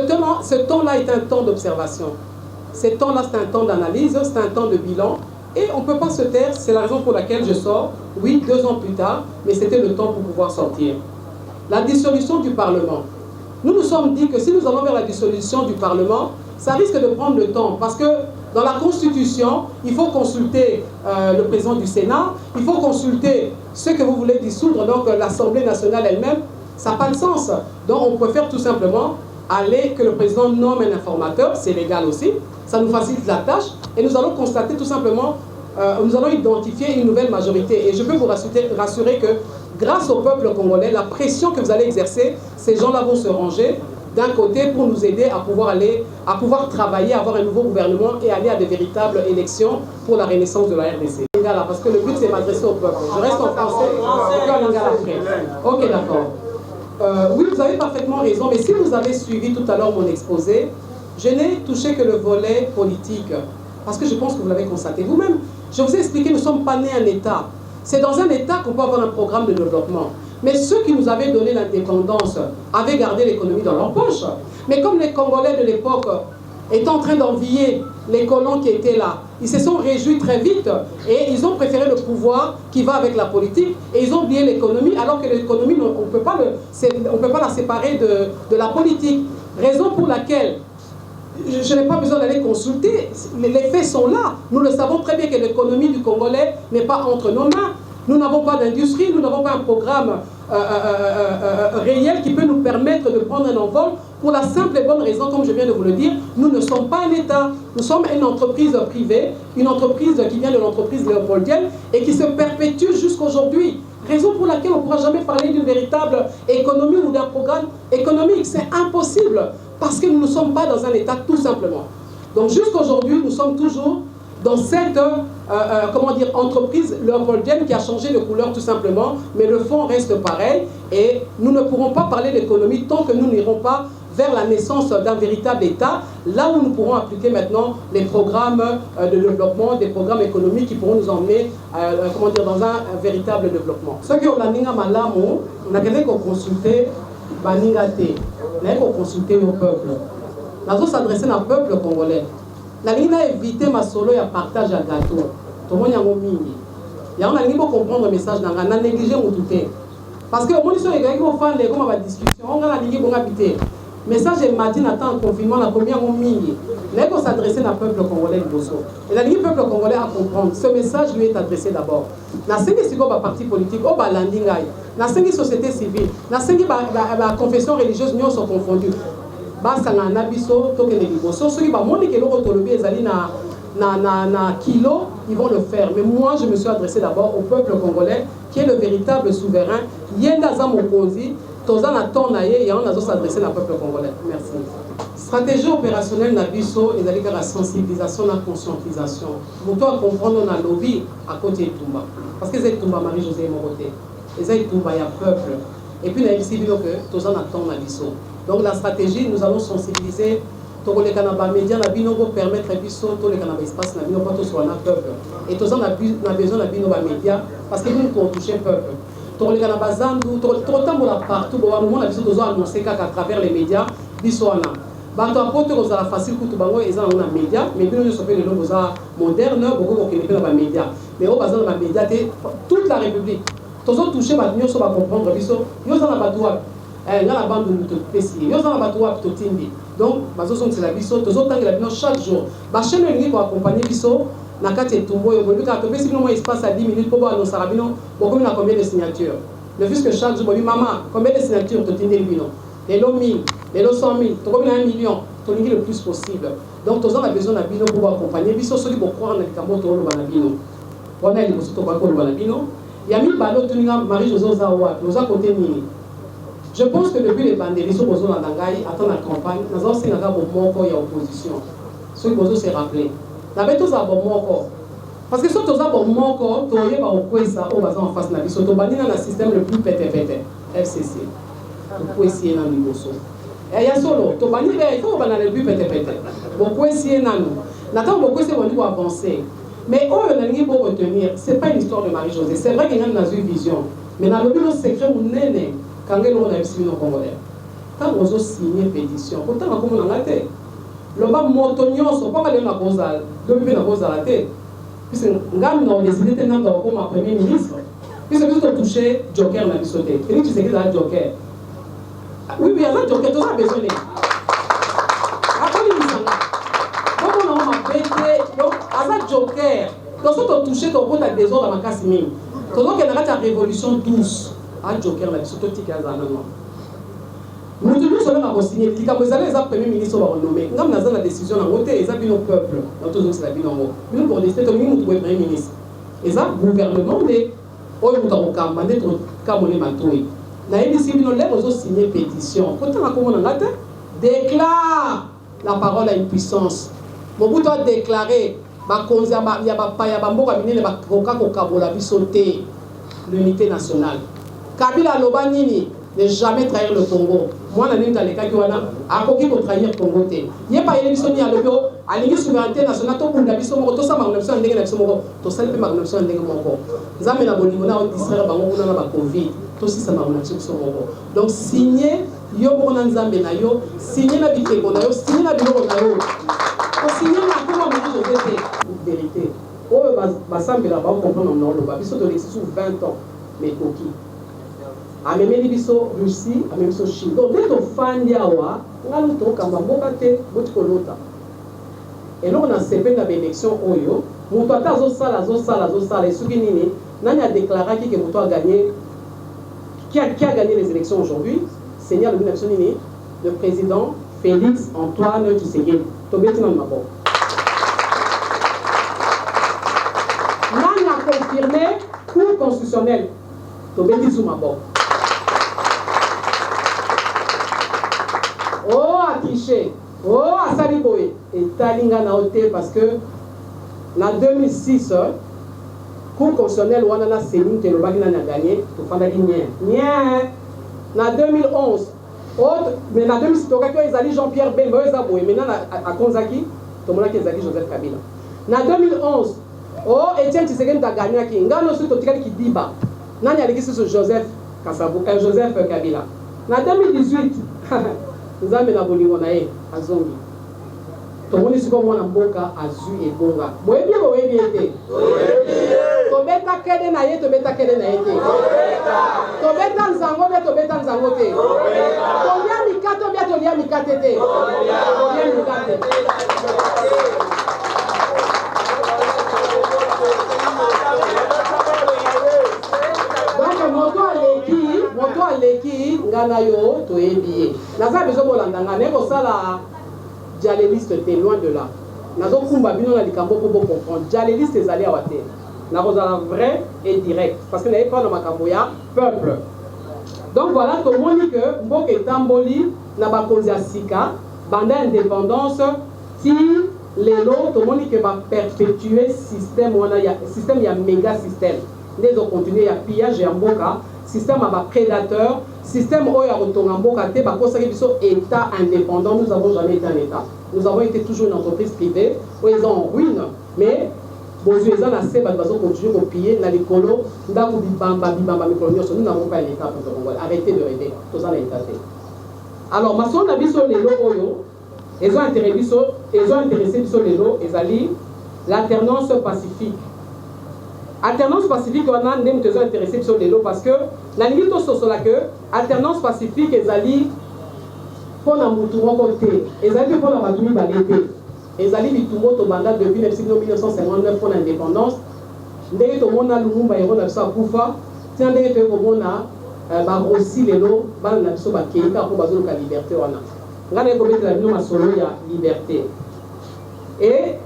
temps-là est un temps d'observation. Ce temps-là, c'est un temps d'analyse, c'est un temps de bilan, et on ne peut pas se taire, c'est la raison pour laquelle je sors, oui, 2 ans plus tard, mais c'était le temps pour pouvoir sortir. La dissolution du Parlement. Nous nous sommes dit que si nous allons vers la dissolution du Parlement, ça risque de prendre le temps, parce que dans la Constitution, il faut consulter le président du Sénat, il faut consulter ceux que vous voulez dissoudre, donc l'Assemblée nationale elle-même, ça n'a pas de sens. Donc on préfère tout simplement que le président nomme un informateur, c'est légal aussi, ça nous facilite la tâche, et nous allons constater tout simplement, nous allons identifier une nouvelle majorité. Et je peux vous rassurer que grâce au peuple congolais, la pression que vous allez exercer, ces gens-là vont se ranger d'un côté pour nous aider à pouvoir travailler, avoir un nouveau gouvernement et aller à de véritables élections pour la renaissance de la RDC. lingala, parce que le but c'est m'adresser au peuple. Je reste en français, et en lingala après. Ok, d'accord. Oui, vous avez parfaitement raison, mais si vous avez suivi tout à l'heure mon exposé, je n'ai touché que le volet politique, parce que je pense que vous l'avez constaté vous-même. Je vous ai expliqué, nous ne sommes pas nés un État. C'est dans un État qu'on peut avoir un programme de développement. Mais ceux qui nous avaient donné l'indépendance avaient gardé l'économie dans leur poche. Mais comme les Congolais de l'époque étaient en train d'envier les colons qui étaient là, ils se sont réjouis très vite et ils ont préféré le pouvoir qui va avec la politique et ils ont oublié l'économie, alors que l'économie, on ne peut pas la séparer de la politique. Raison pour laquelle je n'ai pas besoin d'aller consulter, les faits sont là. Nous le savons très bien que l'économie du Congolais n'est pas entre nos mains. Nous n'avons pas d'industrie, nous n'avons pas un programme réel qui peut nous permettre de prendre un envol pour la simple et bonne raison, comme je viens de vous le dire, nous ne sommes pas un État. Nous sommes une entreprise privée, une entreprise qui vient de l'entreprise léopoldienne et qui se perpétue jusqu'aujourd'hui. Raison pour laquelle on ne pourra jamais parler d'une véritable économie ou d'un programme économique. C'est impossible parce que nous ne sommes pas dans un État tout simplement. Donc jusqu'aujourd'hui, nous sommes toujours dans cette entreprise léopoldienne qui a changé de couleur tout simplement, mais le fond reste pareil et nous ne pourrons pas parler d'économie tant que nous n'irons pas vers la naissance d'un véritable État, là où nous pourrons appliquer maintenant les programmes de développement, des programmes économiques qui pourront nous emmener dans un véritable développement. Ce qui est au Malamo, on a qu'à consulter Baningate, on a qu'à consulter au peuple. Nous allons s'adresser au peuple congolais. Nous allons éviter ma solo et partage à gâteau. Tout le monde a un on a comprendre le message, on a négligé mon tout. Parce que au moins, les gens qui vont faire des discussions, on a dit qu'on a habité. Message est mardi, n'attend confinement, la première mingi. Nous allons s'adresser au peuple congolais de Bosso. Et le peuple congolais à comprendre. Ce message lui est adressé d'abord. Dans les partis politiques, au Balandingaï, dans les sociétés civiles, dans les confessions religieuses, nous sont confondus. Basanga na biso tokende liboso soki ba moni ke loko tolobi ezali na kilo, ils vont le faire. Mais moi je me suis adressé d'abord au peuple congolais qui est le véritable souverain. Yenda za mokonzi toza na tonaye ya on azo s'adresser au peuple congolais. Merci. Stratégie opérationnelle na biso ezali ka la sensibilisation na conscientisation. Pour toi comprendre na lobby à côté Tumba parce que c'est Tumba Marie-Josée Moroté. Et Tumba ya peuple. Et puis na ici bino que toza na ton na biso. Donc la stratégie, nous allons sensibiliser tous les canabas médias, pour permettre à tous les canabas espace, pour sur un peuple. Et tous on a besoin de médias parce que nous pour toucher le peuple. Tous les canabas zandu, tout le temps partout, au moment où nous avons annoncé qu'à travers les médias, bisouana. Bato apote aux la facile pour tout bango et dans les médias, mais nous sommes les langues modernes, beaucoup qui ne pas les médias. Mais au bazar dans les médias, toute la République. Tous on toucher, nous sommes comprendre bisou, nous sommes la batouable. Là, la bande de nous nous avons battu Totindi. Donc, c'est la biso, chaque jour. La chaîne est pour accompagner biso, na kati etumbo, il espace à 10 minutes pour voir nos sarabino, beaucoup de combien de signatures. Le fils que chaque jour, maman, combien de signatures Totindi Bino? Les lots 1000, les lots 100 000, combien 1 million, Totindi le plus possible. Donc, tous on a besoin d'un bino pour accompagner biso, ceux qui vont croire dans le cambo, tout le banabino. On a les bosses, tout le banabino. Il y a mis ballot, Marie-Josée Ozawa, nous a côté Nini. Je pense que depuis les pandémies, ceux qui sont dans la campagne, nous avons aussi un opposition. Ceux qui se rappelé. Nous avons tous un bon corps. Parce que si nous avons un bon corps, nous avons en face de la vie. Nous avons un système le plus pété, FCC. Nous pouvons essayer dans le niveau. Et il y a solo. Nous avons le plus pété. Nous pouvons essayer dans nous. Nous avons essayer de avancer. Mais on a retenir, ce n'est pas une histoire de Marie-Josée. C'est vrai qu'il y a une vision. Mais dans le but secret, on est quand on a signé nos Congolais, quand on a signé une pétition, pourtant on a été. Le bas montonnion, ce n'est pas aller dans la tête. Puisque nous avons décidé de nous comme Premier ministre. Puisque nous avons touché Joker dans la bisoté. Et tu sais que c'est un Joker. Oui, il y a un Joker, tu as besoin de. Après, on a pété. Donc, à ça, Joker. Donc, si tu as touché ton compte à des ordres dans ma casse mine, tu as la révolution douce. Un Joker là, surtout qui a nous devons seulement signer. Les premiers ministres vont renommer. Nous avons la décision à voter. Ils ont vu nos peuples. Nous avons la vie en haut. Nous pour décider, nous avons trouvé premier ministre. Ils ont gouvernement de. Oh, nous avons commandé pour Kamone Matoui. Nous avons décidé de nous signer pétition. Pourtant, comment on a déclare la parole à une puissance. Mobutu a déclaré bakonzi ya bapaya bamboka minene bakoka kokabola biso te l'unité nationale. Kabila aloba nini ne jamais trahir le Congo. Moi na nini talekaki wana akoki ko trahir Congo te. Ye pa yele biso ni alobi alingi souveraineté nationale to bunda biso moko to sa ma biso ndenge na biso moko to sali pe ma biso ndenge moko. Nzambe na bolingo na distraire bango kuna na ba Covid to si sa ma biso moko. Donc signer yo moko na Nzambe na yo, signer na biteko na yo, signer na biloko na yo. Ko signer na kuma mo zo te vérité. Oh basambela ba comprendre non lo ba biso to l'existe 20 ans mais koki. Amemeli biso Russie, amemeli biso Chine. Donc dès to fandi awa, ngalo to kamba mboka te botiko lota. Et là on a servi na élection oyo, moto ata zo sala esuki nini, nani a déclaré que moto a gagné qui a gagné les élections aujourd'hui? Seigneur le élection nini, le président Félix Antoine Tshisekedi. To beti na mabo. Nani a confirmé Cour constitutionnelle. To beti sou mabo. Oh, à tricher. Oh, à saliboé. Et talinga na oté parce que en 2006, Cour constitutionnelle wana Céline Telobaki na gagné, to fanda ki nien. En 2011, mais en 2006 to kaki ezali Jean-Pierre Bemba ezabo maintenant à Konzaki, to mona ki ezali Joseph Kabila. En 2011, oh Etienne Tshisekedi ta gagné ki ngano su to tikali ki diba. Nani alikisi so Joseph Joseph Kabila. En 2018 Nzambe na bolingo na ye azongi. Tomoni siko mwana mboka azu ebonga. Boyebi ete. Tobeta kede na ye te. Tobeta nzango te. Tolia mikate te. Moto aleki ngana yo to ebiye. Naza bezo bolandanga neko sala dialéliste te loin de là. Nazo kumba bino na likambo ko comprendre. Dialéliste ezali awate. Na kozala vrai et direct parce que n'avait pas dans makambo ya peuple. Donc voilà to moni que mboke tamboli na bakonzi ya sika banda indépendance ti lelo to moni que va perpétuer système wana ya système ya méga système. Ndezo continuer ya pillage ya mboka. Système à prédateur, système où il y a retourné en Bokate, État indépendant, nous n'avons jamais été un État. Nous avons été toujours une entreprise privée, où ils sont en ruine, mais nous avons continué à piller dans les colos, nous n'avons pas un État pour le Congo. Arrêtez de rêver, tout ça n'a été fait. Alors, ma soeur n'a vu sur les lots, ils ont intéressé sur les lots, ils allaient l'alternance pacifique. Alternance pacifique, on a des intéressés sur les lots parce que la limite au social que alternance pacifique, ils allaient pour la moutouma côté, ils allaient pour la matoumi balété, ils allaient bitumo to banda depuis 1959 pour l'indépendance. Ndenge to mona lumumba yero na sa kufa, tiens ndenge to mona ba rossi les lots, ba na so ba keika pour bazo ka liberté wana. Ngana ko mettre la bino masolo ya liberté. Et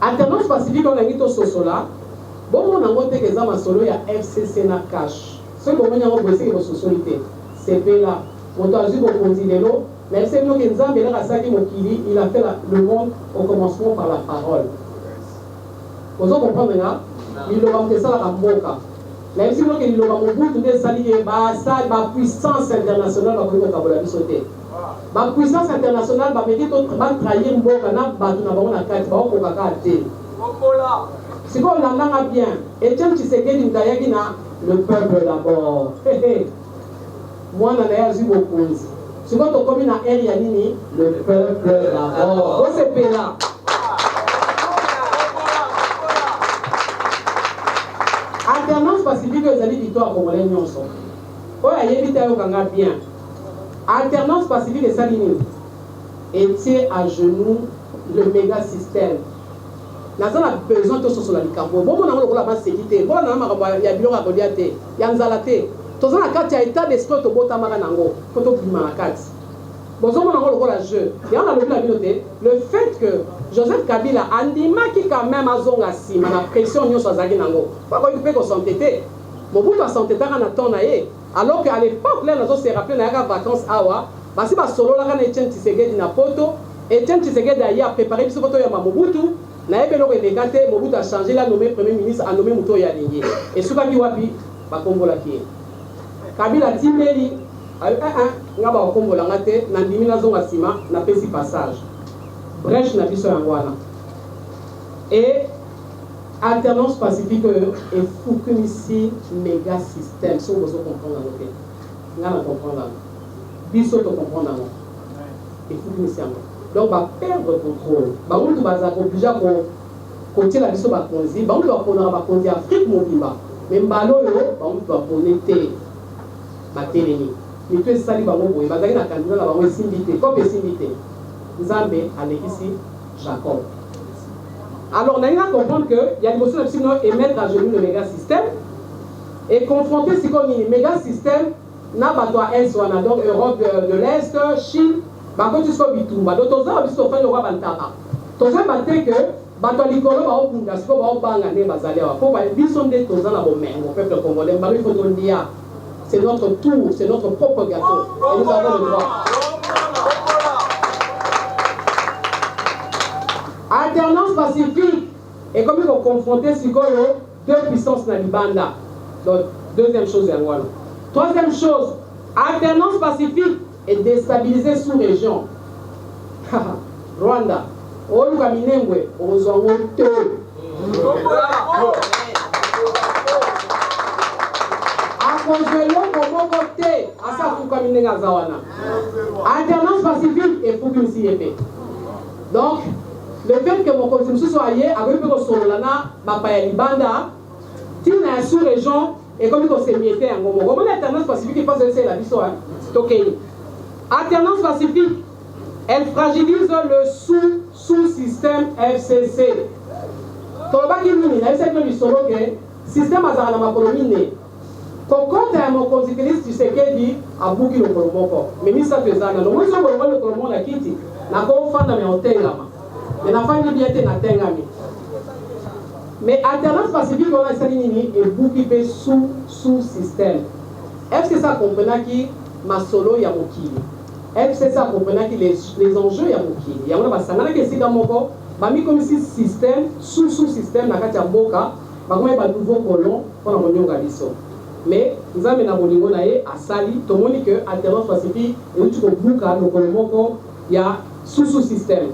alternance pacifique on a ngito sosola. Bon, on a monté que ça m'a solo ya FCC na cash. Ce qu'on vient de bosser vos sociétés, c'est là. On a vu beaucoup de l'eau, mais c'est nous qui nous avons il a fait le monde au commencement par la parole. Vous comprenez là? Il a fait ça à Mboka. Même si nous avons dit que la puissance internationale va sauter. La puissance internationale va trahir Mboka, va si vous l'entendez bien, Etienne Tshisekedi Ndayagi na le peuple d'abord. Moi, je n'ai pas beaucoup. Si vous avez na Erianini, le peuple d'abord. Vous êtes là. Alternance pacifique, vous allez victoire pour les nyonso. Vous avez évité à bien. Alternance pacifique et Salini. Étiez à genoux le méga système. Nous avons besoin de ce la likambo. Bon, on a la sécurité. Bon, on a ya biloko ya te. Ya nzala te. Toza na kati ya état d'esprit to bota maka nango. Ko to bima na kati. Bon, on a la jeu. Et on a le communauté. Le fait que Joseph Kabila andima qui quand même azonga si na pression nyo swazaki nango. Pas ko peut ko s'entêter. Mobutu a s'entêter na ton naé. Alors qu'à l'époque là nous se rappelle na vacances awa, basi ba solo la kana Etienne Tshisekedi na poto. Etienne Tshisekedi a préparé biso poto ya Mobutu. Naebelo Redekate, Mobutu a changé, il a nommé Premier ministre, a nommé Mouto Yalingi. Et ce qui wapi, Bakombola qui est. Kabila Timeli, nga ba Bakombola ngate, Nandimi na zonga sima, na pesi passage. Brèche na biso yangwana. Et alternance pacifique et Foukumisi méga système. Si vous comprenez, nga na comprendre. Biso to comprendre. Et Foukumisi yango. Donc, on va perdre le contrôle. On va obligé à continuer la mission de la Conzi. On va prendre la Conzi Afrique, mais on va connecter la télénie. Mais tout ça, on va voir. On va gagner la candidat, on va s'inviter. Comme on s'inviter, Zambé, Alexis, Jacob. Alors, on a compris qu'il y a une notion de émettre à genoux le méga système et confronter ce qu'on dit, le méga système, n'a pas toi, donc Europe de l'Est, Chine. Quand tu sois bitumba, donc tu as fait le roi Bantara. Tu as fait que bato likolo ba okunda siko ba obanga ne bazaliwa. Pour biso nde tozana bomengo peuple congolais, il faut te dire c'est notre tour, c'est notre propre gâteau. Et nous avons le droit. Alternance pacifique. Et comme il faut confronter Sikoyo, deux puissances dans l'Ibanda. Donc, deuxième chose, Yangoano. Troisième chose, alternance pacifique et déstabiliser sous-région. Rwanda. Oluka Minembwe, Ozongo Te. Alternance pacifique et pour une CIP. Donc, le fait que mon constitution soit ailleurs, avec le Solana, Bapaya Libanda, Tina sous-région, et comme il s'est mis à un moment. Comment l'alternance pacifique est pas c'est la mission, alternance pacifique, elle fragilise le sous-système FCC. Toloba qui mini, na ese que solo que système azara na makolomine. Kokota ya mokonzikilisi Tshisekedi abuki lo kolomoko. Mais misa pezana, no mwizo kolomoko lo kolomoko na kiti, na ko fanda me otengama. Mais na fandi biete na tengami. Mais alternance pacifique on a sali nini et buki pe sous-système. Est-ce que ça comprend qui masolo ya mokili? Est-ce que ça comprend qui les enjeux ya mokili? Ya on a basangana ke sika moko. Bami comme si système sous-système na kati ya mboka bakoma ba nouveau colon pour la monionga biso. Mais nous avons na bolingo na ye asali to moni que alternance pacifique et tu buka no colon moko ya sous-système.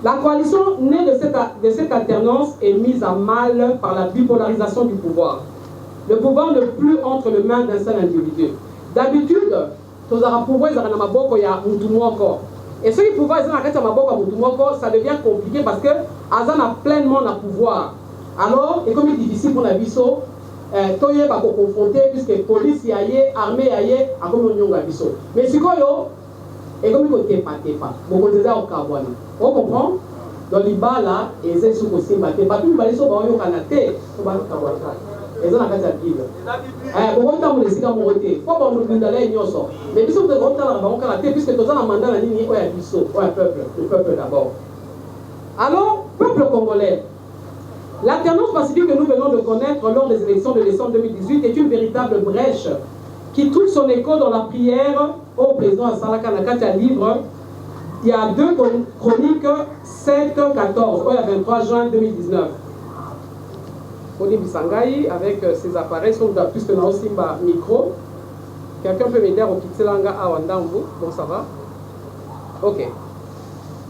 La coalition née de cette alternance est mise à mal par la bipolarisation du pouvoir. Le pouvoir n'est plus entre les mains d'un seul individu. D'habitude, tous les pouvoirs na maboko ya mutu moko. Et ceux qui pouvoir ça devient compliqué parce que Azan a pleinement le pouvoir. Alors, et comme il est difficile pour la biso, Toye va confronter puisque la police y aille, l'armée y aille, à comme on y a biso. Mais si quoi et comme il ne pas, beaucoup de gens on comprend. Dans les bas là, et c'est ce qu'on s'est battu. Pas tout le monde sont en Canada, on va le ils ont la carte à Bible. Pourquoi tu as mon décision à mon côté? Pourquoi on nous donne les nyos? Mais puis, on peut rentrer dans la Canada, puisque tu as un mandat à la ligne, ou un peuple, le peuple d'abord. Alors, peuple congolais, l'alternance pacifique que nous venons de connaître lors des élections de décembre 2018 est une véritable brèche qui trouve son écho dans la prière au président Salaka Nakata livre. Il y a deux chroniques 7-14, le 23 juin 2019. Koni Bisangai avec ses appareils, sont plus que dans aussi micro. Quelqu'un peut m'aider au Kitselanga à Wandambo? Bon, ça va? Ok.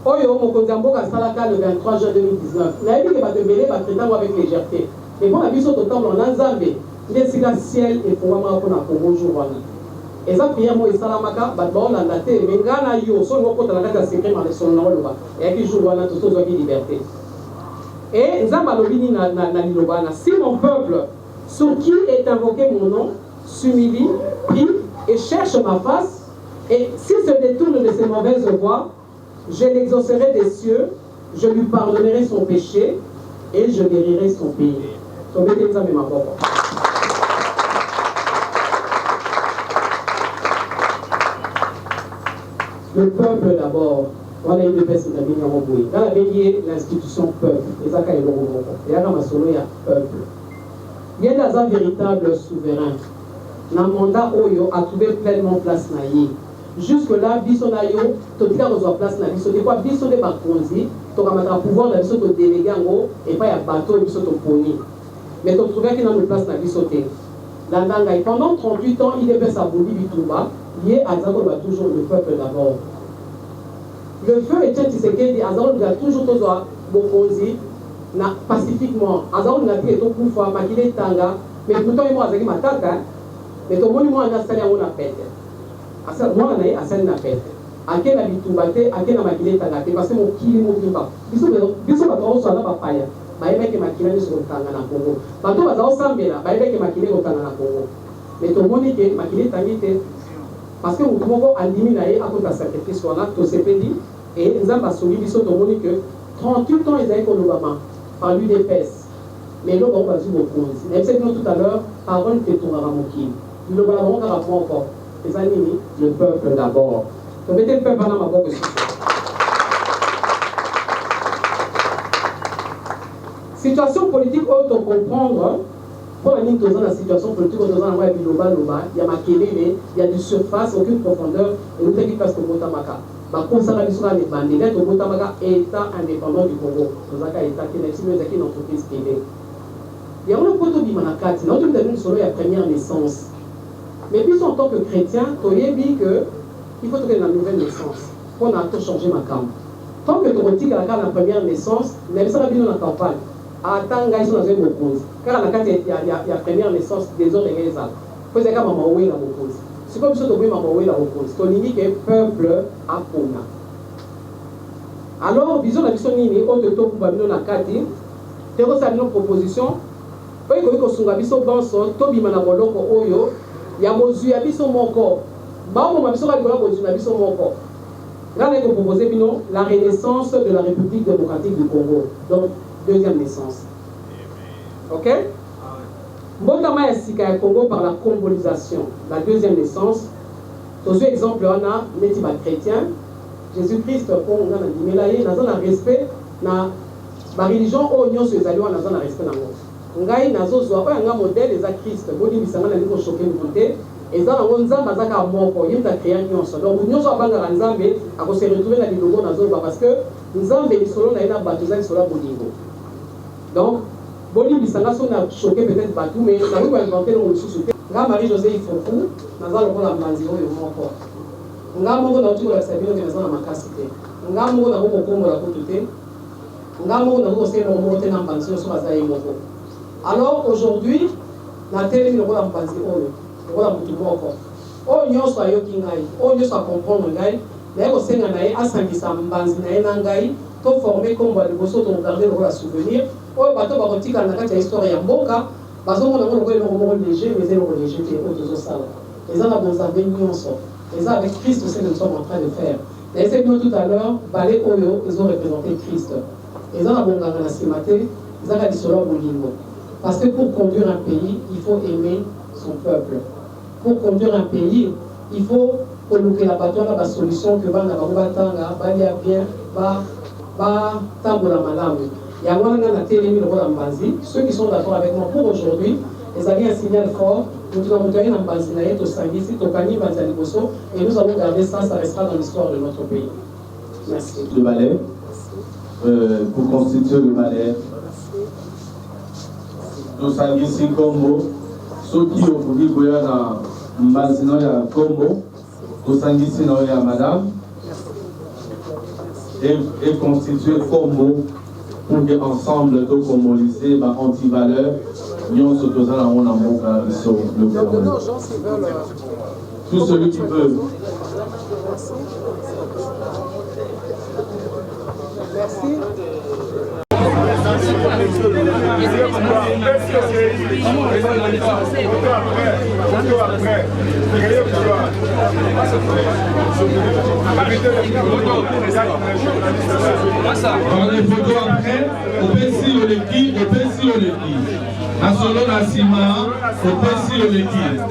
Oyo, Mokonzambo Salaka le 23 juin 2019. N'a pas de mêler avec légèreté. Mais bon, la vie sur le temps, on a un zambé. Les ciel et pour moi, on a pour bonjour. Et ça, prière, moi, et Salamaka, Badbon, la date, mais Gana Yo, son mot contre la date secret, mais son nom, et qui joue à tout ça, liberté. Et si mon peuple, sur qui est invoqué mon nom, s'humilie, prie et cherche ma face, et s'il se détourne de ses mauvaises voies, je l'exaucerai des cieux, je lui pardonnerai son péché et je guérirai son pays. Le peuple d'abord. On a une défense de la vie dans la vie, l'institution peuple. Et ça, il y a un peuple. Il y a un véritable souverain. Dans le mandat Oyo a trouvé pleinement place naïe. Jusque-là, Bissonayo, tout le monde a place naïe. C'est quoi Bissone Bakonzi, tu as pouvoir de te déléguer en gros et pas un bateau de te poni. Mais tu trouves qu'il y a une place dans la sauté. Pendant 38 ans, il est sa boulie Bitouba, lié à Azaro toujours le peuple d'abord. Le feu Etienne Tshisekedi, Azaro a toujours Bokonzi, pacifiquement. Azaro n'a dit que tout fois, Makile Tanga, mais pourtant il m'a dit Matata, mais ton monument a installé à mon appel. Moi, on a installé un appel. À quel Bitouba, à quel Makile Tanga, parce que mon kili mon kimba. Bisous, pas trop, soit là, papa. Baibeke makile sur le Tanga na Congo. Bato bazao sambela, baibeke makile au Tanga na Congo. Mais tout le monde dit que makile tangite parce que tout le monde a diminué à cause de la sacrifice sur la to sepeli et nous avons soumis biso tout le monde que 38 ans ils avaient qu'on Obama par lui d'épaisse. Mais là on va dire au cause. Et c'est tout à l'heure parole que tu auras moqué. Le ballon on rapprend encore. Les amis, le peuple d'abord. Donc mettez le peuple dans ma boque. Situation politique, autre comprendre, pour la situation politique, il y a Makelele, il y a du surface, aucune profondeur, et nous avons parce que Botamaka. Ma conservation des bandits, au Botamaka, État indépendant du Congo. Nous avons État qui est une entreprise privée. Il y a un autre qui manakati, nous avons une solo la première naissance. Mais puis en tant que chrétien, tu as dit qu'il faut trouver une nouvelle naissance. Pour on a tout changé ma cam. Tant que tu retires la première naissance, il y a une campagne. Attends, ils sont dans une cause. Car il y a la première naissance des autres et les autres. Il faut que maman oué la cause. C'est comme ça que maman oué la cause. Tu dis que le peuple a pona. Alors, disons la mission nini, autre temps pour nous na kati, tu as une proposition. Oye ko sunga biso banso, to bima na boloko oyo, ya mozu ya biso moko. Ba mo biso ka likola mozu na biso moko. Là, on a proposé la renaissance de la République démocratique du Congo. Donc, deuxième naissance. Ok? Mbotama ya sika ya Congo par la congolisation. La deuxième naissance. Dans un exemple, on a les chrétiens. Jésus-Christ, on a dit, on a respect. La religion, on a respect. Ngai nazo zwa un modèle des Christ. Boni bisanga na liko choquer monter. Et ça on nzamba zaka moko yimta créer nyonso. Donc nyonso abanga nzambe ako se retrouver na bilongo nazo parce que nzambe lisolo na ina batuza lisolo bolingo. Donc boni bisanga so na choquer peut-être batu mais na ko inventer le sous. Nga Marie-José Ifofu naza lokola manzi oyo moko. Nga moko na tuko la sabino ke naza na makasite. Nga moko na ko kombo la kotute. Nga moko na ko se no mote na mbanzi so baza yemoko. Alors aujourd'hui, la télé ne va pas passer on va tout moko. On y soit yoki ngai, on y soit comprendre ngai, mais au sein ngai asangisa mbanzi na ngai, to former comme va le bosso to garder le souvenir. O bato ba kotika na kati ya histoire ya mboka, bazo mona ngo le léger mais zéro léger te autres sala. Les gens ont besoin nyonso. Les avec Christ c'est nous sommes en train de faire. Et c'est nous tout à l'heure, balé oyo, ils ont représenté Christ. Les gens ont besoin de la simate, ils ont dit solo bolingo. Parce que pour conduire un pays, il faut aimer son peuple. Pour conduire un pays, il faut coloquer la solution que va bien, ceux qui sont d'accord avec moi pour aujourd'hui, ils avaient un signal fort. Nous avons donné un bansinaïe au Sangisi, au Kani, et nous allons garder ça, ça restera dans l'histoire de notre pays. Merci. Le ballet, pour constituer le ballet. Tosangisi Kombo, ceux qui ont voulu voir dans Mbazino ya Kombo, Tosangisi na ya Madame, et constituer Kombo pour que ensemble de comboliser ma anti-valeur, nous se faisons la honte en mon cas, le gouvernement. Tout celui qui peut. Merci. Les photos après, on peut si le liquide, on peut si le liquide. En solo la ciment, on peut si le liquide.